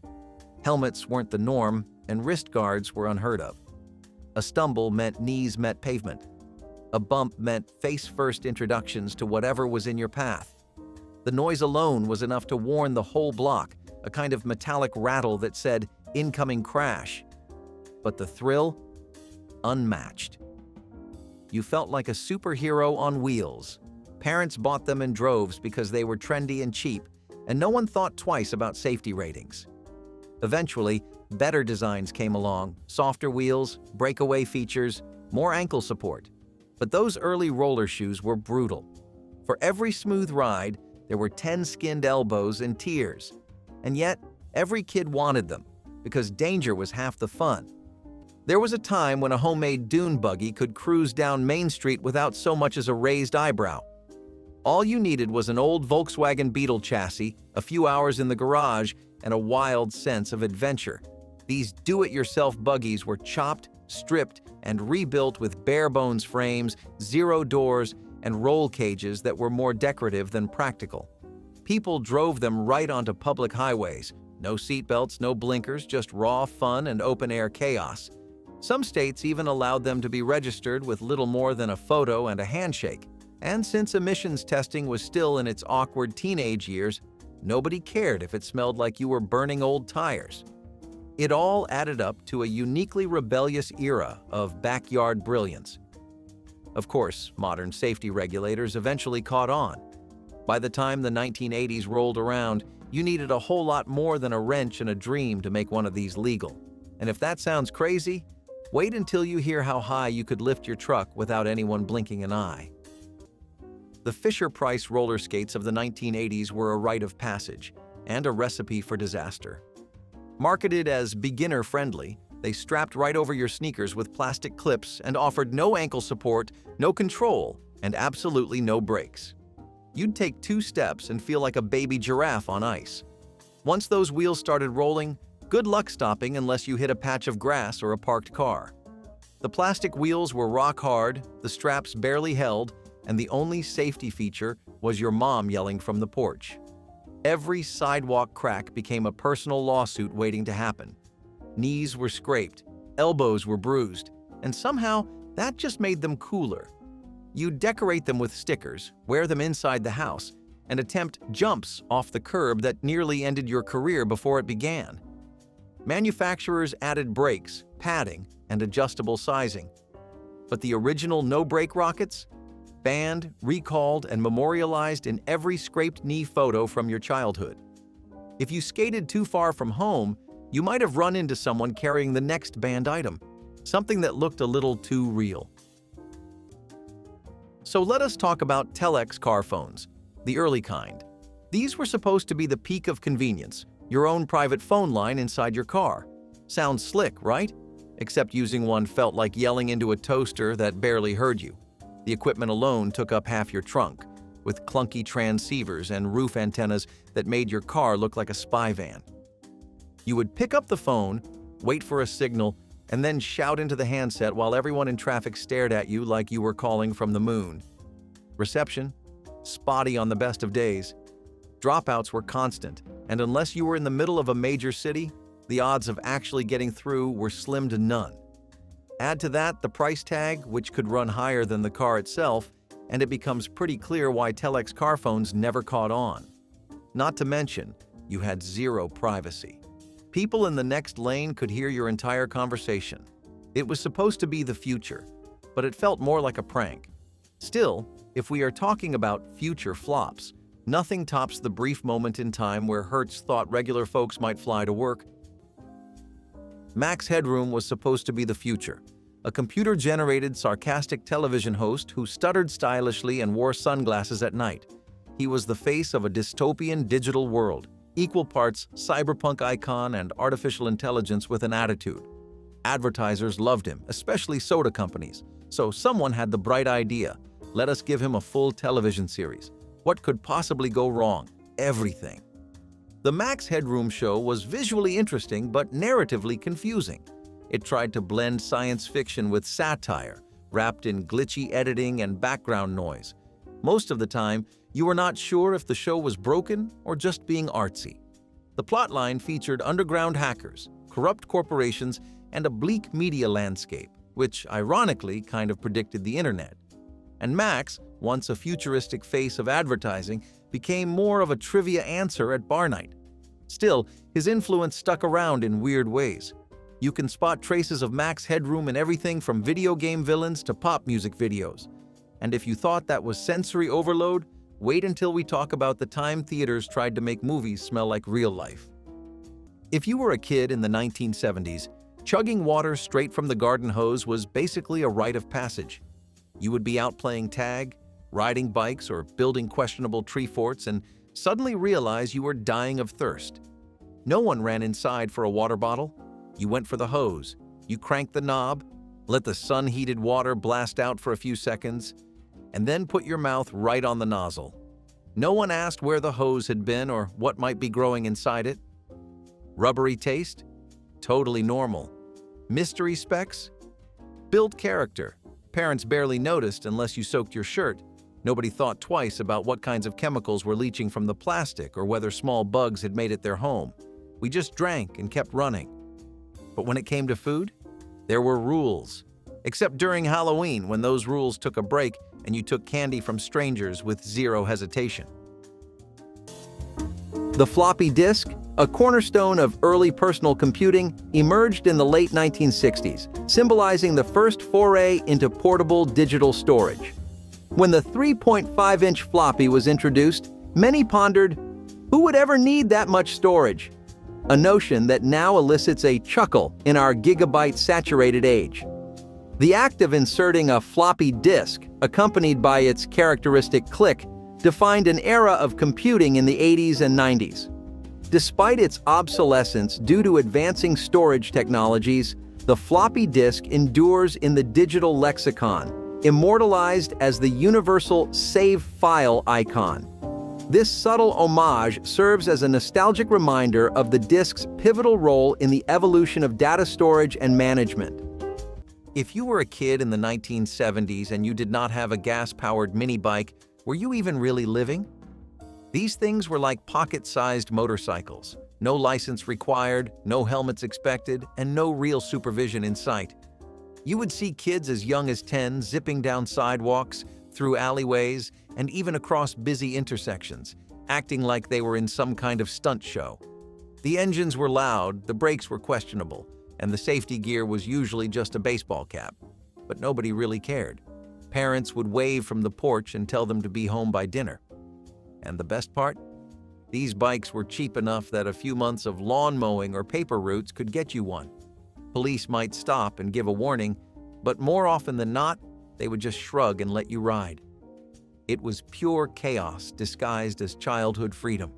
Helmets weren't the norm, and wrist guards were unheard of. A stumble meant knees met pavement. A bump meant face-first introductions to whatever was in your path. The noise alone was enough to warn the whole block, a kind of metallic rattle that said, "Incoming crash." But the thrill? Unmatched. You felt like a superhero on wheels. Parents bought them in droves because they were trendy and cheap, and no one thought twice about safety ratings. Eventually, better designs came along: softer wheels, breakaway features, more ankle support. But those early roller shoes were brutal. For every smooth ride, there were 10 skinned elbows and tears. And yet, every kid wanted them, because danger was half the fun. There was a time when a homemade dune buggy could cruise down Main Street without so much as a raised eyebrow. All you needed was an old Volkswagen Beetle chassis, a few hours in the garage, and a wild sense of adventure. These do-it-yourself buggies were chopped, stripped, and rebuilt with bare-bones frames, zero doors, and roll cages that were more decorative than practical. People drove them right onto public highways. No seatbelts, no blinkers, just raw fun and open-air chaos. Some states even allowed them to be registered with little more than a photo and a handshake. And since emissions testing was still in its awkward teenage years, nobody cared if it smelled like you were burning old tires. It all added up to a uniquely rebellious era of backyard brilliance. Of course, modern safety regulators eventually caught on. By the time the 1980s rolled around, you needed a whole lot more than a wrench and a dream to make one of these legal. And if that sounds crazy, wait until you hear how high you could lift your truck without anyone blinking an eye. The Fisher-Price roller skates of the 1980s were a rite of passage and a recipe for disaster. Marketed as beginner-friendly, they strapped right over your sneakers with plastic clips and offered no ankle support, no control, and absolutely no brakes. You'd take 2 steps and feel like a baby giraffe on ice. Once those wheels started rolling, good luck stopping unless you hit a patch of grass or a parked car. The plastic wheels were rock hard, the straps barely held, and the only safety feature was your mom yelling from the porch. Every sidewalk crack became a personal lawsuit waiting to happen. Knees were scraped, elbows were bruised, and somehow that just made them cooler. You'd decorate them with stickers, wear them inside the house, and attempt jumps off the curb that nearly ended your career before it began. Manufacturers added brakes, padding, and adjustable sizing. But the original no-brake rockets? Banned, recalled, and memorialized in every scraped knee photo from your childhood. If you skated too far from home, You might have run into someone carrying the next banned item, something that looked a little too real. So let us talk about telex car phones, the early kind. These were supposed to be the peak of convenience, your own private phone line inside your car. Sounds slick, right? Except using one felt like yelling into a toaster that barely heard you. The equipment alone took up half your trunk, with clunky transceivers and roof antennas that made your car look like a spy van. You would pick up the phone, wait for a signal, and then shout into the handset while everyone in traffic stared at you like you were calling from the moon. Reception? Spotty on the best of days. Dropouts were constant, and unless you were in the middle of a major city, the odds of actually getting through were slim to none. Add to that the price tag, which could run higher than the car itself, and it becomes pretty clear why telex car phones never caught on. Not to mention, you had zero privacy. People in the next lane could hear your entire conversation. It was supposed to be the future, but it felt more like a prank. Still, if we are talking about future flops, nothing tops the brief moment in time where Hertz thought regular folks might fly to work. Max Headroom was supposed to be the future, a computer-generated, sarcastic television host who stuttered stylishly and wore sunglasses at night. He was the face of a dystopian digital world, equal parts cyberpunk icon and artificial intelligence with an attitude. Advertisers loved him, especially soda companies, so someone had the bright idea. Let us give him a full television series. What could possibly go wrong? Everything. The Max Headroom show was visually interesting but narratively confusing. It tried to blend science fiction with satire, wrapped in glitchy editing and background noise. Most of the time, you were not sure if the show was broken or just being artsy. The plotline featured underground hackers, corrupt corporations, and a bleak media landscape, which ironically kind of predicted the internet. And Max, once a futuristic face of advertising, became more of a trivia answer at bar night. Still, his influence stuck around in weird ways. You can spot traces of Max Headroom in everything from video game villains to pop music videos. And if you thought that was sensory overload, wait until we talk about the time theaters tried to make movies smell like real life. If you were a kid in the 1970s, chugging water straight from the garden hose was basically a rite of passage. You would be out playing tag, riding bikes, or building questionable tree forts and suddenly realize you were dying of thirst. No one ran inside for a water bottle. You went for the hose. You cranked the knob, let the sun-heated water blast out for a few seconds, and then put your mouth right on the nozzle. No one asked where the hose had been or what might be growing inside it. Rubbery taste? Totally normal. Mystery specks? Built character. Parents barely noticed unless you soaked your shirt. Nobody thought twice about what kinds of chemicals were leaching from the plastic or whether small bugs had made it their home. We just drank and kept running. But when it came to food, there were rules. Except during Halloween, when those rules took a break and you took candy from strangers with zero hesitation. The floppy disk, a cornerstone of early personal computing, emerged in the late 1960s, symbolizing the first foray into portable digital storage. When the 3.5-inch floppy was introduced, many pondered, who would ever need that much storage? A notion that now elicits a chuckle in our gigabyte-saturated age. The act of inserting a floppy disk, accompanied by its characteristic click, defined an era of computing in the 80s and 90s. Despite its obsolescence due to advancing storage technologies, the floppy disk endures in the digital lexicon, immortalized as the universal save file icon. This subtle homage serves as a nostalgic reminder of the disk's pivotal role in the evolution of data storage and management. If you were a kid in the 1970s and you did not have a gas-powered minibike, were you even really living? These things were like pocket-sized motorcycles. No license required, no helmets expected, and no real supervision in sight. You would see kids as young as 10 zipping down sidewalks, through alleyways, and even across busy intersections, acting like they were in some kind of stunt show. The engines were loud, the brakes were questionable, and the safety gear was usually just a baseball cap. But nobody really cared. Parents would wave from the porch and tell them to be home by dinner. And the best part? These bikes were cheap enough that a few months of lawn mowing or paper routes could get you one. Police might stop and give a warning, but more often than not, they would just shrug and let you ride. It was pure chaos disguised as childhood freedom.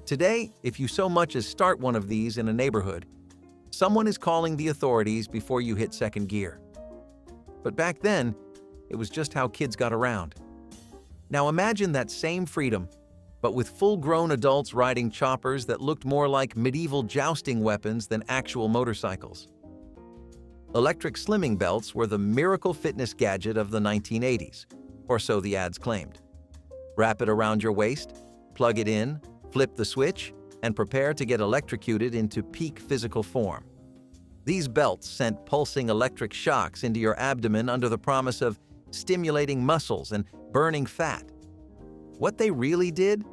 Today, if you so much as start one of these in a neighborhood, someone is calling the authorities before you hit second gear. But back then, it was just how kids got around. Now imagine that same freedom, but with full-grown adults riding choppers that looked more like medieval jousting weapons than actual motorcycles. Electric slimming belts were the miracle fitness gadget of the 1980s, or so the ads claimed. Wrap it around your waist, plug it in, flip the switch, and prepare to get electrocuted into peak physical form. These belts sent pulsing electric shocks into your abdomen under the promise of stimulating muscles and burning fat. What they really did?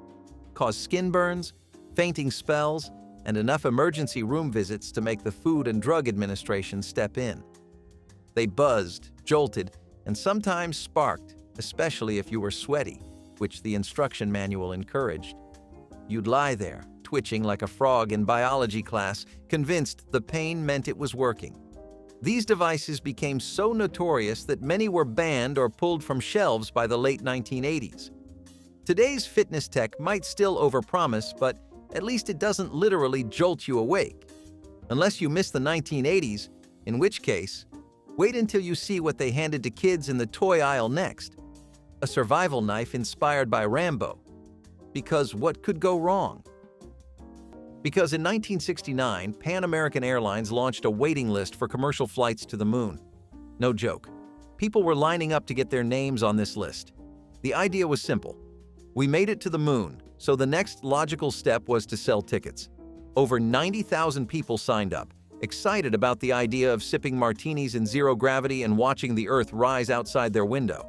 Caused skin burns, fainting spells, and enough emergency room visits to make the Food and Drug Administration step in. They buzzed, jolted, and sometimes sparked, especially if you were sweaty, which the instruction manual encouraged. You'd lie there, twitching like a frog in biology class, convinced the pain meant it was working. These devices became so notorious that many were banned or pulled from shelves by the late 1980s. Today's fitness tech might still overpromise, but at least it doesn't literally jolt you awake. Unless you miss the 1980s, in which case, wait until you see what they handed to kids in the toy aisle next. A survival knife inspired by Rambo. Because what could go wrong? Because in 1969, Pan American Airlines launched a waiting list for commercial flights to the moon. No joke. People were lining up to get their names on this list. The idea was simple. We made it to the moon, so the next logical step was to sell tickets. Over 90,000 people signed up, excited about the idea of sipping martinis in zero gravity and watching the Earth rise outside their window.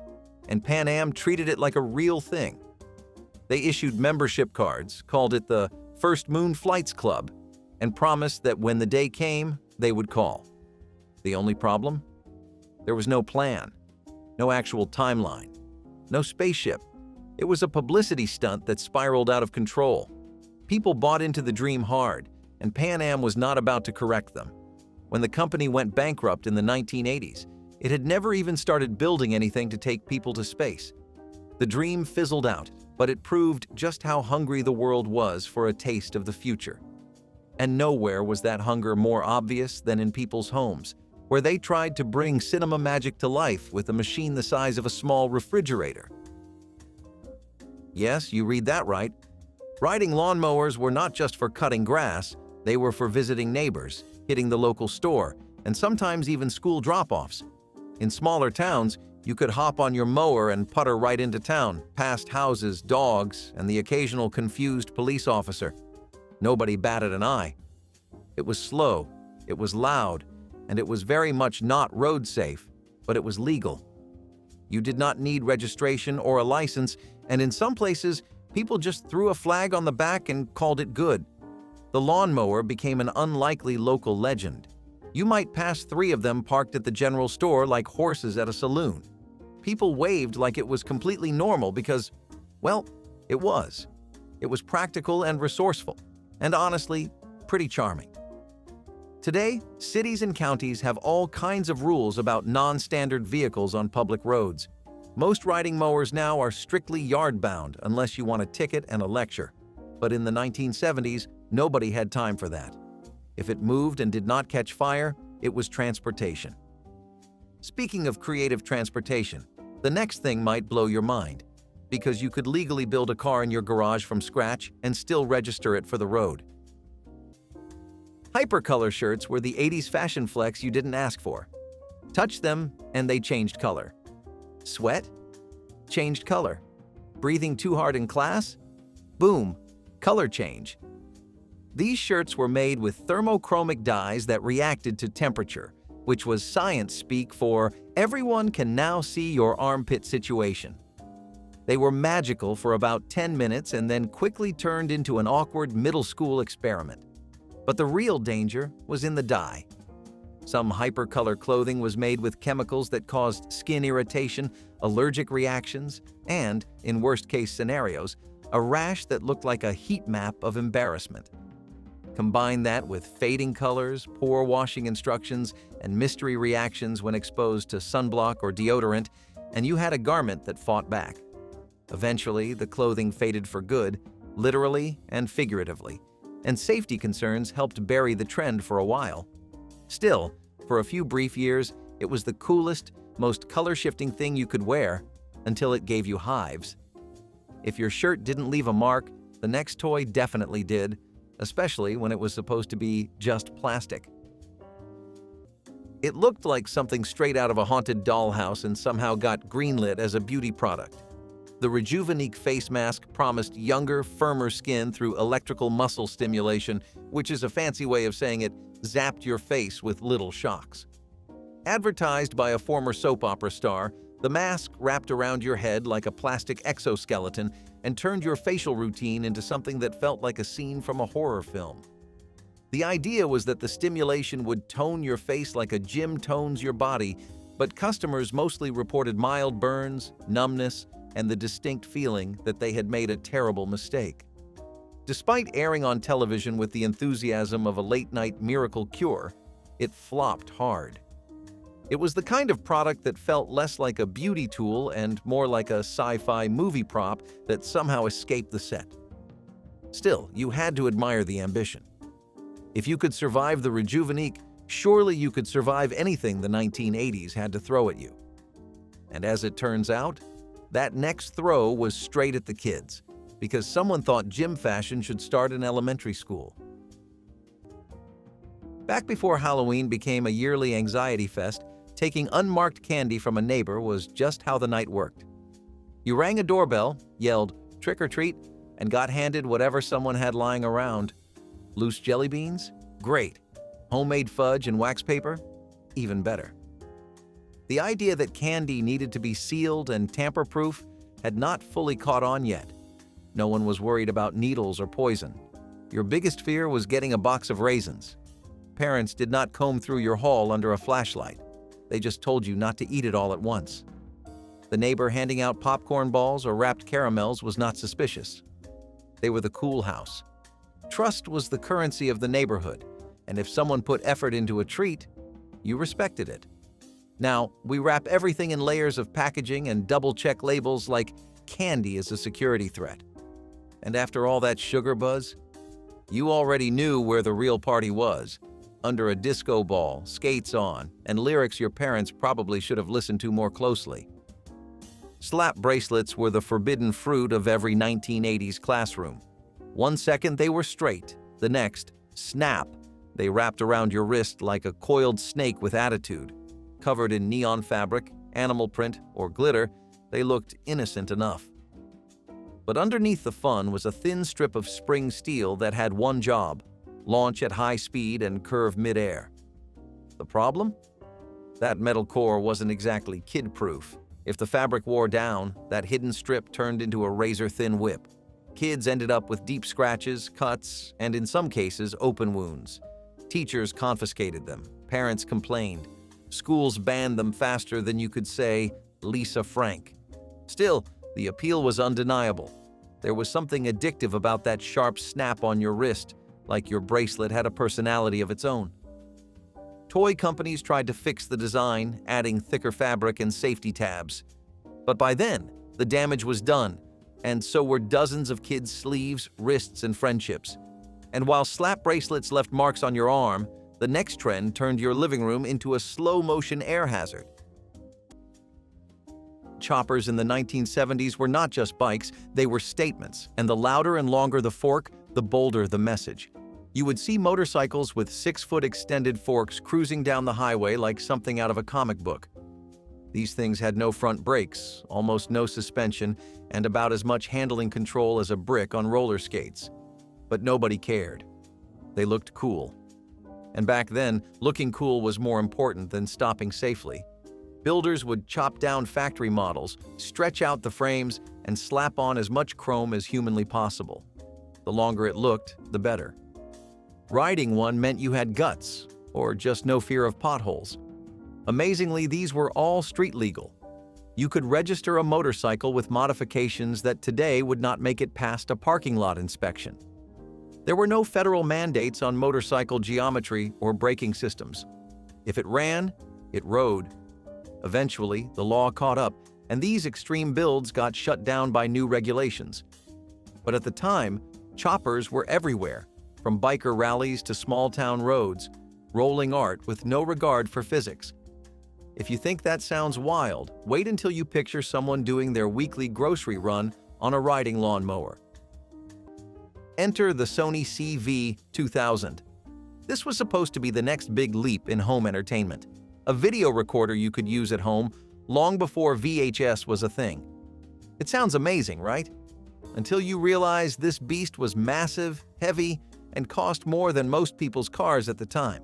And Pan Am treated it like a real thing. They issued membership cards, called it the First Moon Flights Club, and promised that when the day came, they would call. The only problem? There was no plan, no actual timeline, no spaceship. It was a publicity stunt that spiraled out of control. People bought into the dream hard, and Pan Am was not about to correct them. When the company went bankrupt in the 1980s, it had never even started building anything to take people to space. The dream fizzled out, but it proved just how hungry the world was for a taste of the future. And nowhere was that hunger more obvious than in people's homes, where they tried to bring cinema magic to life with a machine the size of a small refrigerator. Yes, you read that right. Riding lawnmowers were not just for cutting grass, they were for visiting neighbors, hitting the local store, and sometimes even school drop-offs. In smaller towns, you could hop on your mower and putter right into town, past houses, dogs, and the occasional confused police officer. Nobody batted an eye. It was slow, it was loud, and it was very much not road safe, but it was legal. You did not need registration or a license, and in some places, people just threw a flag on the back and called it good. The lawnmower became an unlikely local legend. You might pass 3 of them parked at the general store like horses at a saloon. People waved like it was completely normal because, well, it was. It was practical and resourceful, and honestly, pretty charming. Today, cities and counties have all kinds of rules about non-standard vehicles on public roads. Most riding mowers now are strictly yard-bound unless you want a ticket and a lecture. But in the 1970s, nobody had time for that. If it moved and did not catch fire, it was transportation. Speaking of creative transportation, the next thing might blow your mind, because you could legally build a car in your garage from scratch and still register it for the road. Hypercolor shirts were the 80s fashion flex you didn't ask for. Touch them, and they changed color. Sweat? Changed color. Breathing too hard in class? Boom, color change. These shirts were made with thermochromic dyes that reacted to temperature, which was science speak for everyone can now see your armpit situation. They were magical for about 10 minutes and then quickly turned into an awkward middle school experiment. But the real danger was in the dye. Some hypercolor clothing was made with chemicals that caused skin irritation, allergic reactions, and, in worst-case scenarios, a rash that looked like a heat map of embarrassment. Combine that with fading colors, poor washing instructions, and mystery reactions when exposed to sunblock or deodorant, and you had a garment that fought back. Eventually, the clothing faded for good, literally and figuratively, and safety concerns helped bury the trend for a while. Still, for a few brief years, it was the coolest, most color-shifting thing you could wear until it gave you hives. If your shirt didn't leave a mark, the next toy definitely did, especially when it was supposed to be just plastic. It looked like something straight out of a haunted dollhouse and somehow got greenlit as a beauty product. The Rejuvenique face mask promised younger, firmer skin through electrical muscle stimulation, which is a fancy way of saying it zapped your face with little shocks. Advertised by a former soap opera star, the mask wrapped around your head like a plastic exoskeleton and turned your facial routine into something that felt like a scene from a horror film. The idea was that the stimulation would tone your face like a gym tones your body, but customers mostly reported mild burns, numbness, and the distinct feeling that they had made a terrible mistake. Despite airing on television with the enthusiasm of a late-night miracle cure, it flopped hard. It was the kind of product that felt less like a beauty tool and more like a sci-fi movie prop that somehow escaped the set. Still, you had to admire the ambition. If you could survive the Rejuvenique, surely you could survive anything the 1980s had to throw at you. And as it turns out, that next throw was straight at the kids, because someone thought gym fashion should start in elementary school. Back before Halloween became a yearly anxiety fest, taking unmarked candy from a neighbor was just how the night worked. You rang a doorbell, yelled, "Trick or treat," and got handed whatever someone had lying around. Loose jelly beans? Great. Homemade fudge and wax paper? Even better. The idea that candy needed to be sealed and tamper-proof had not fully caught on yet. No one was worried about needles or poison. Your biggest fear was getting a box of raisins. Parents did not comb through your haul under a flashlight. They just told you not to eat it all at once. The neighbor handing out popcorn balls or wrapped caramels was not suspicious. They were the cool house. Trust was the currency of the neighborhood, and if someone put effort into a treat, you respected it. Now, we wrap everything in layers of packaging and double-check labels like candy is a security threat. And after all that sugar buzz, you already knew where the real party was, under a disco ball, skates on, and lyrics your parents probably should have listened to more closely. Slap bracelets were the forbidden fruit of every 1980s classroom. One second they were straight, the next, snap, they wrapped around your wrist like a coiled snake with attitude. Covered in neon fabric, animal print, or glitter, they looked innocent enough. But underneath the fun was a thin strip of spring steel that had one job: launch at high speed and curve mid-air. The problem? That metal core wasn't exactly kid-proof. If the fabric wore down, that hidden strip turned into a razor-thin whip. Kids ended up with deep scratches, cuts, and in some cases, open wounds. Teachers confiscated them. Parents complained. Schools banned them faster than you could say, Lisa Frank. Still, the appeal was undeniable. There was something addictive about that sharp snap on your wrist, like your bracelet had a personality of its own. Toy companies tried to fix the design, adding thicker fabric and safety tabs. But by then, the damage was done, and so were dozens of kids' sleeves, wrists, and friendships. And while slap bracelets left marks on your arm, the next trend turned your living room into a slow-motion air hazard. Choppers in the 1970s were not just bikes, they were statements, and the louder and longer the fork, the bolder the message. You would see motorcycles with 6-foot extended forks cruising down the highway like something out of a comic book. These things had no front brakes, almost no suspension, and about as much handling control as a brick on roller skates. But nobody cared. They looked cool. And back then, looking cool was more important than stopping safely. Builders would chop down factory models, stretch out the frames, and slap on as much chrome as humanly possible. The longer it looked, the better. Riding one meant you had guts, or just no fear of potholes. Amazingly, these were all street legal. You could register a motorcycle with modifications that today would not make it past a parking lot inspection. There were no federal mandates on motorcycle geometry or braking systems. If it ran, it rode. Eventually, the law caught up, and these extreme builds got shut down by new regulations. But at the time, choppers were everywhere, from biker rallies to small-town roads, rolling art with no regard for physics. If you think that sounds wild, wait until you picture someone doing their weekly grocery run on a riding lawnmower. Enter the Sony CV2000. This was supposed to be the next big leap in home entertainment, a video recorder you could use at home long before VHS was a thing. It sounds amazing, right? Until you realize this beast was massive, heavy, and cost more than most people's cars at the time.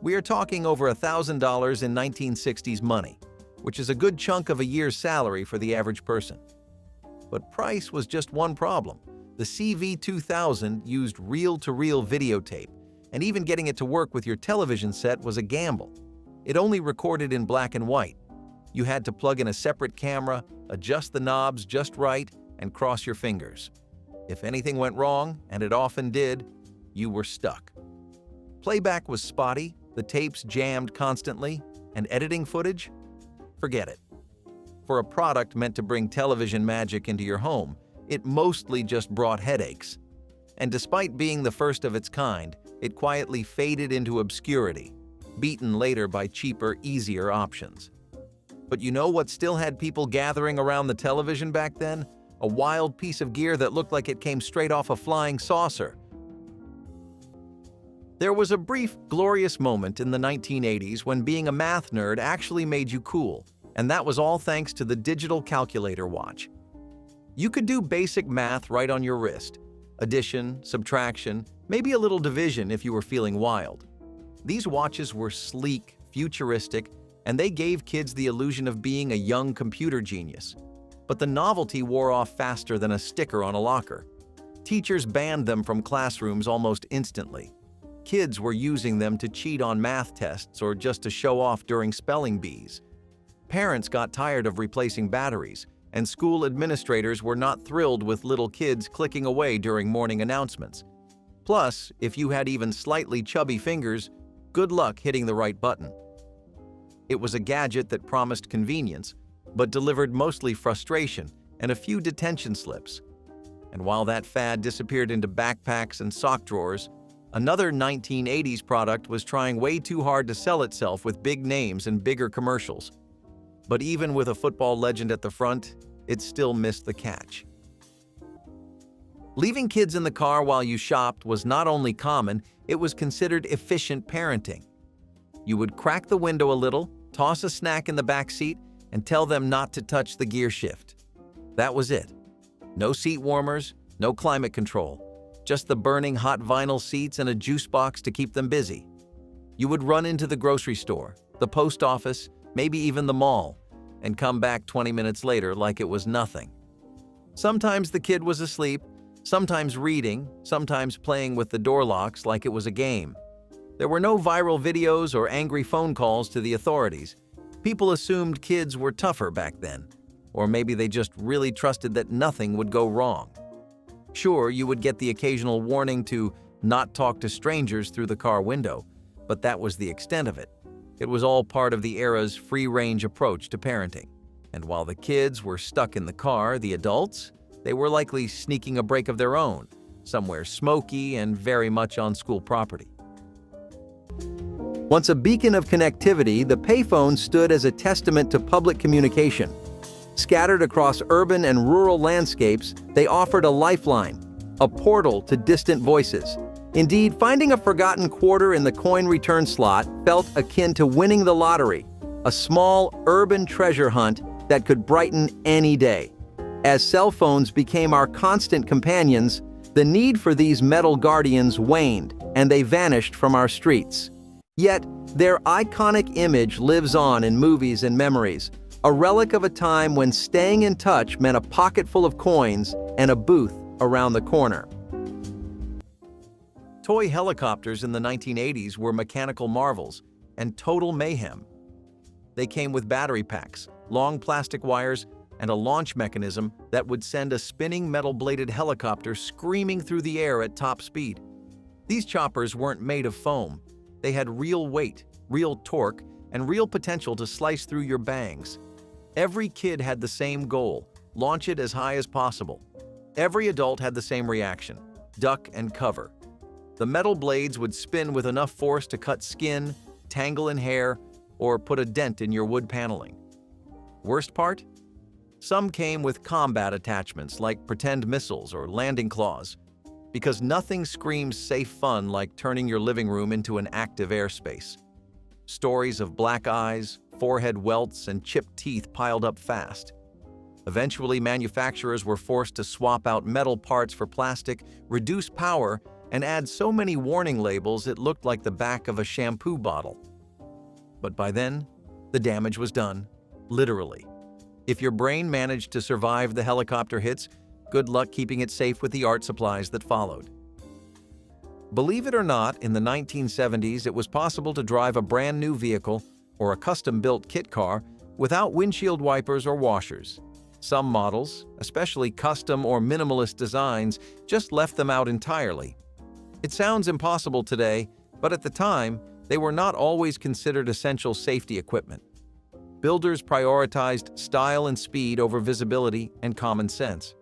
We are talking over $1,000 in 1960s money, which is a good chunk of a year's salary for the average person. But price was just one problem. The CV2000 used reel-to-reel videotape, and even getting it to work with your television set was a gamble. It only recorded in black and white. You had to plug in a separate camera, adjust the knobs just right, and cross your fingers. If anything went wrong, and it often did, you were stuck. Playback was spotty, the tapes jammed constantly, and editing footage? Forget it. For a product meant to bring television magic into your home, it mostly just brought headaches. And despite being the first of its kind, it quietly faded into obscurity, beaten later by cheaper, easier options. But you know what still had people gathering around the television back then? A wild piece of gear that looked like it came straight off a flying saucer. There was a brief, glorious moment in the 1980s when being a math nerd actually made you cool, and that was all thanks to the digital calculator watch. You could do basic math right on your wrist. Addition, subtraction, maybe a little division if you were feeling wild. These watches were sleek, futuristic, and they gave kids the illusion of being a young computer genius. But the novelty wore off faster than a sticker on a locker. Teachers banned them from classrooms almost instantly. Kids were using them to cheat on math tests or just to show off during spelling bees. Parents got tired of replacing batteries, and school administrators were not thrilled with little kids clicking away during morning announcements. Plus, if you had even slightly chubby fingers, good luck hitting the right button. It was a gadget that promised convenience, but delivered mostly frustration and a few detention slips. And while that fad disappeared into backpacks and sock drawers, another 1980s product was trying way too hard to sell itself with big names and bigger commercials. But even with a football legend at the front, it still missed the catch. Leaving kids in the car while you shopped was not only common, it was considered efficient parenting. You would crack the window a little, toss a snack in the back seat, and tell them not to touch the gear shift. That was it. No seat warmers, no climate control, just the burning hot vinyl seats and a juice box to keep them busy. You would run into the grocery store, the post office, maybe even the mall, and come back 20 minutes later like it was nothing. Sometimes the kid was asleep, sometimes reading, sometimes playing with the door locks like it was a game. There were no viral videos or angry phone calls to the authorities. People assumed kids were tougher back then, or maybe they just really trusted that nothing would go wrong. Sure, you would get the occasional warning to not talk to strangers through the car window, but that was the extent of it. It was all part of the era's free-range approach to parenting. And while the kids were stuck in the car, the adults, they were likely sneaking a break of their own, somewhere smoky and very much on school property. Once a beacon of connectivity, the payphone stood as a testament to public communication. Scattered across urban and rural landscapes, they offered a lifeline, a portal to distant voices. Indeed, finding a forgotten quarter in the coin return slot felt akin to winning the lottery, a small urban treasure hunt that could brighten any day. As cell phones became our constant companions, the need for these metal guardians waned, and they vanished from our streets. Yet, their iconic image lives on in movies and memories, a relic of a time when staying in touch meant a pocket full of coins and a booth around the corner. Toy helicopters in the 1980s were mechanical marvels and total mayhem. They came with battery packs, long plastic wires, and a launch mechanism that would send a spinning metal-bladed helicopter screaming through the air at top speed. These choppers weren't made of foam. They had real weight, real torque, and real potential to slice through your bangs. Every kid had the same goal: launch it as high as possible. Every adult had the same reaction: duck and cover. The metal blades would spin with enough force to cut skin, tangle in hair, or put a dent in your wood paneling. Worst part? Some came with combat attachments like pretend missiles or landing claws, because nothing screams safe fun like turning your living room into an active airspace. Stories of black eyes, forehead welts, and chipped teeth piled up fast. Eventually, manufacturers were forced to swap out metal parts for plastic, reduce power, and add so many warning labels it looked like the back of a shampoo bottle. But by then, the damage was done, literally. If your brain managed to survive the helicopter hits, good luck keeping it safe with the art supplies that followed. Believe it or not, in the 1970s, it was possible to drive a brand new vehicle or a custom-built kit car without windshield wipers or washers. Some models, especially custom or minimalist designs, just left them out entirely. It sounds impossible today, but at the time, they were not always considered essential safety equipment. Builders prioritized style and speed over visibility and common sense.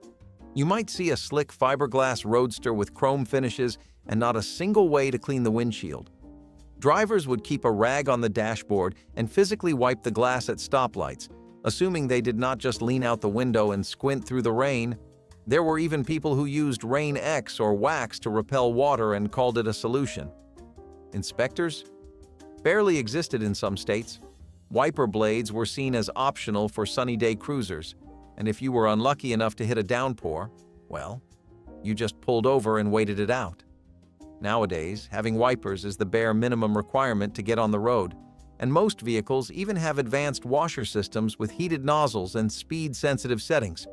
You might see a slick fiberglass roadster with chrome finishes and not a single way to clean the windshield. Drivers would keep a rag on the dashboard and physically wipe the glass at stoplights, assuming they did not just lean out the window and squint through the rain. There were even people who used Rain X or wax to repel water and called it a solution. Inspectors barely existed in some states. Wiper blades were seen as optional for sunny day cruisers, and if you were unlucky enough to hit a downpour, well, you just pulled over and waited it out. Nowadays, having wipers is the bare minimum requirement to get on the road, and most vehicles even have advanced washer systems with heated nozzles and speed-sensitive settings.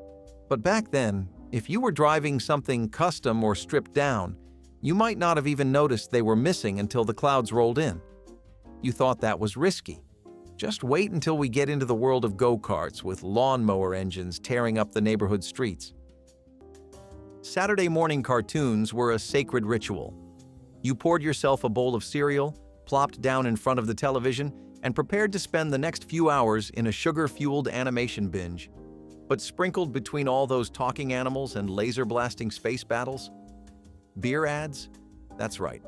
But back then, if you were driving something custom or stripped down, you might not have even noticed they were missing until the clouds rolled in. You thought that was risky. Just wait until we get into the world of go-karts with lawnmower engines tearing up the neighborhood streets. Saturday morning cartoons were a sacred ritual. You poured yourself a bowl of cereal, plopped down in front of the television, and prepared to spend the next few hours in a sugar-fueled animation binge. But sprinkled between all those talking animals and laser-blasting space battles? Beer ads? That's right.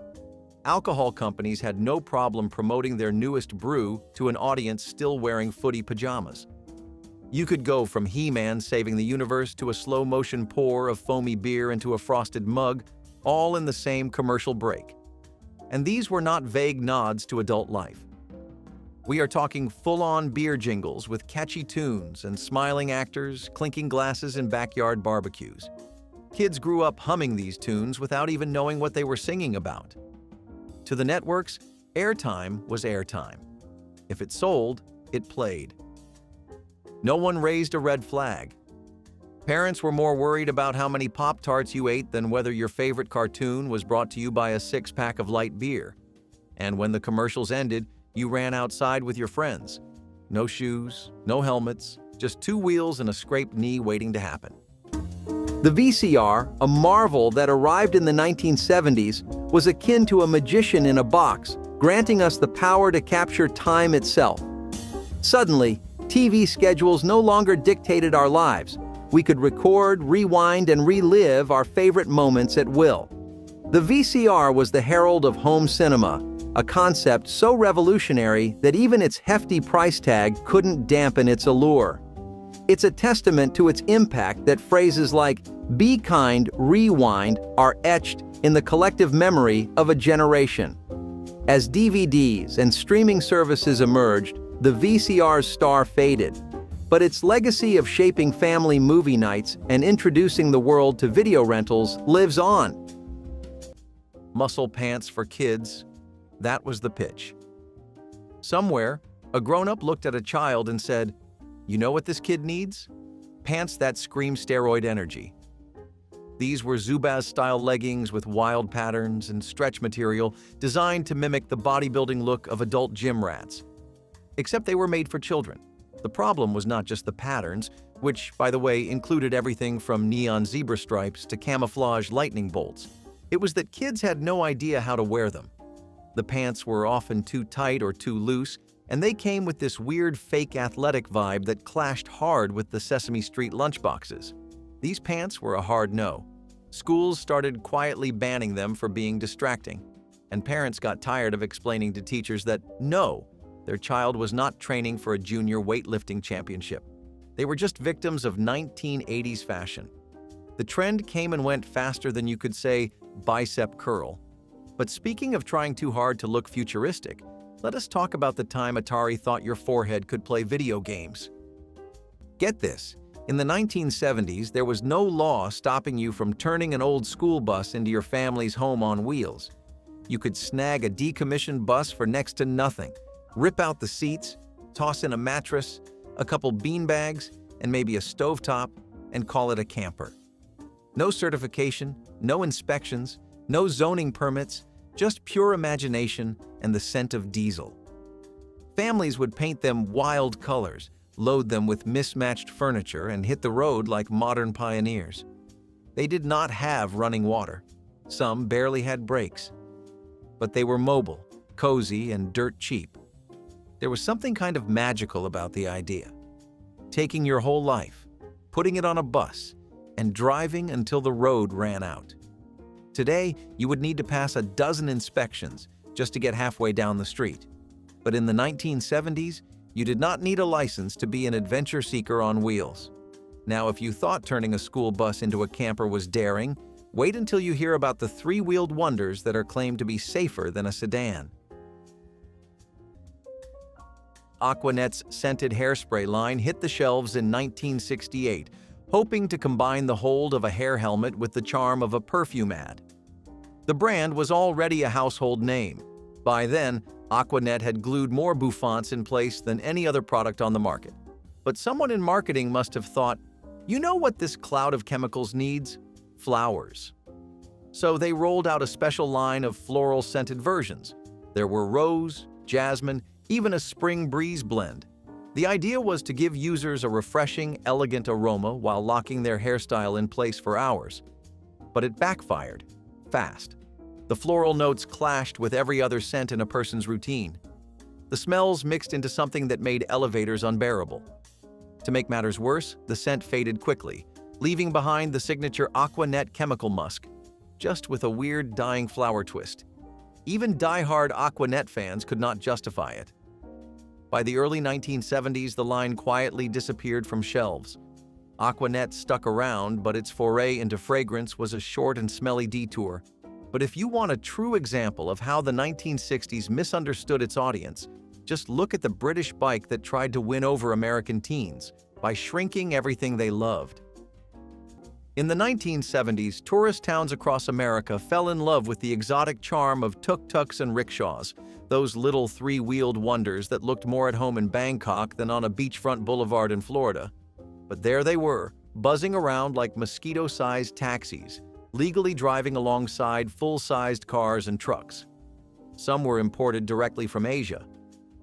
Alcohol companies had no problem promoting their newest brew to an audience still wearing footy pajamas. You could go from He-Man saving the universe to a slow-motion pour of foamy beer into a frosted mug, all in the same commercial break. And these were not vague nods to adult life. We are talking full-on beer jingles with catchy tunes and smiling actors, clinking glasses in backyard barbecues. Kids grew up humming these tunes without even knowing what they were singing about. To the networks, airtime was airtime. If it sold, it played. No one raised a red flag. Parents were more worried about how many Pop-Tarts you ate than whether your favorite cartoon was brought to you by a six-pack of light beer. And when the commercials ended, you ran outside with your friends. No shoes, no helmets, just two wheels and a scraped knee waiting to happen. The VCR, a marvel that arrived in the 1970s, was akin to a magician in a box, granting us the power to capture time itself. Suddenly, TV schedules no longer dictated our lives. We could record, rewind, and relive our favorite moments at will. The VCR was the herald of home cinema, a concept so revolutionary that even its hefty price tag couldn't dampen its allure. It's a testament to its impact that phrases like "be kind, rewind" are etched in the collective memory of a generation. As DVDs and streaming services emerged, the VCR's star faded, but its legacy of shaping family movie nights and introducing the world to video rentals lives on. Muscle pants for kids, that was the pitch. Somewhere, a grown-up looked at a child and said, "You know what this kid needs? Pants that scream steroid energy." These were Zubaz-style leggings with wild patterns and stretch material designed to mimic the bodybuilding look of adult gym rats. Except they were made for children. The problem was not just the patterns, which, by the way, included everything from neon zebra stripes to camouflage lightning bolts. It was that kids had no idea how to wear them. The pants were often too tight or too loose, and they came with this weird fake athletic vibe that clashed hard with the Sesame Street lunchboxes. These pants were a hard no. Schools started quietly banning them for being distracting, and parents got tired of explaining to teachers that no, their child was not training for a junior weightlifting championship. They were just victims of 1980s fashion. The trend came and went faster than you could say bicep curl. But speaking of trying too hard to look futuristic, let us talk about the time Atari thought your forehead could play video games. Get this, in the 1970s, there was no law stopping you from turning an old school bus into your family's home on wheels. You could snag a decommissioned bus for next to nothing, rip out the seats, toss in a mattress, a couple beanbags, and maybe a stovetop, and call it a camper. No certification, no inspections, no zoning permits, just pure imagination and the scent of diesel. Families would paint them wild colors, load them with mismatched furniture, and hit the road like modern pioneers. They did not have running water. Some barely had brakes. But they were mobile, cozy, and dirt cheap. There was something kind of magical about the idea. Taking your whole life, putting it on a bus, and driving until the road ran out. Today, you would need to pass a dozen inspections just to get halfway down the street. But in the 1970s, you did not need a license to be an adventure seeker on wheels. Now, if you thought turning a school bus into a camper was daring, wait until you hear about the three-wheeled wonders that are claimed to be safer than a sedan. Aquanet's scented hairspray line hit the shelves in 1968, hoping to combine the hold of a hair helmet with the charm of a perfume ad. The brand was already a household name. By then, Aquanet had glued more bouffants in place than any other product on the market. But someone in marketing must have thought, you know what this cloud of chemicals needs? Flowers. So they rolled out a special line of floral-scented versions. There were rose, jasmine, even a spring breeze blend. The idea was to give users a refreshing, elegant aroma while locking their hairstyle in place for hours. But it backfired, fast. The floral notes clashed with every other scent in a person's routine. The smells mixed into something that made elevators unbearable. To make matters worse, the scent faded quickly, leaving behind the signature Aquanet chemical musk, just with a weird dying flower twist. Even die-hard Aquanet fans could not justify it. By the early 1970s, the line quietly disappeared from shelves. Aquanet stuck around, but its foray into fragrance was a short and smelly detour. But if you want a true example of how the 1960s misunderstood its audience, just look at the British bike that tried to win over American teens by shrinking everything they loved. In the 1970s, tourist towns across America fell in love with the exotic charm of tuk-tuks and rickshaws, those little three-wheeled wonders that looked more at home in Bangkok than on a beachfront boulevard in Florida. But there they were, buzzing around like mosquito-sized taxis, legally driving alongside full-sized cars and trucks. Some were imported directly from Asia.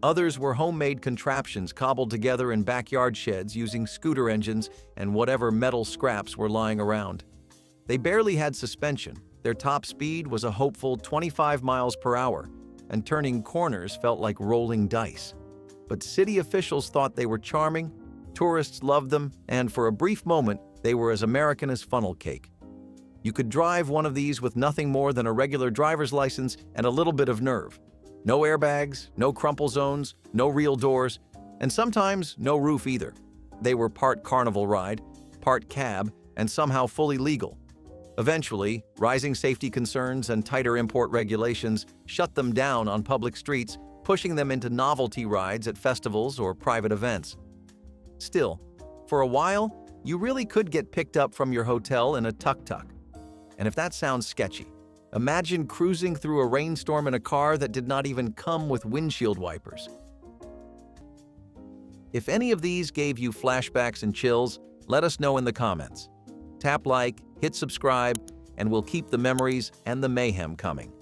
Others were homemade contraptions cobbled together in backyard sheds using scooter engines and whatever metal scraps were lying around. They barely had suspension. Their top speed was a hopeful 25 miles per hour, and turning corners felt like rolling dice. But city officials thought they were charming, tourists loved them, and for a brief moment, they were as American as funnel cake. You could drive one of these with nothing more than a regular driver's license and a little bit of nerve. No airbags, no crumple zones, no real doors, and sometimes no roof either. They were part carnival ride, part cab, and somehow fully legal. Eventually, rising safety concerns and tighter import regulations shut them down on public streets, pushing them into novelty rides at festivals or private events. Still, for a while, you really could get picked up from your hotel in a tuk-tuk. And if that sounds sketchy, imagine cruising through a rainstorm in a car that did not even come with windshield wipers. If any of these gave you flashbacks and chills, let us know in the comments. Tap like, hit subscribe, and we'll keep the memories and the mayhem coming.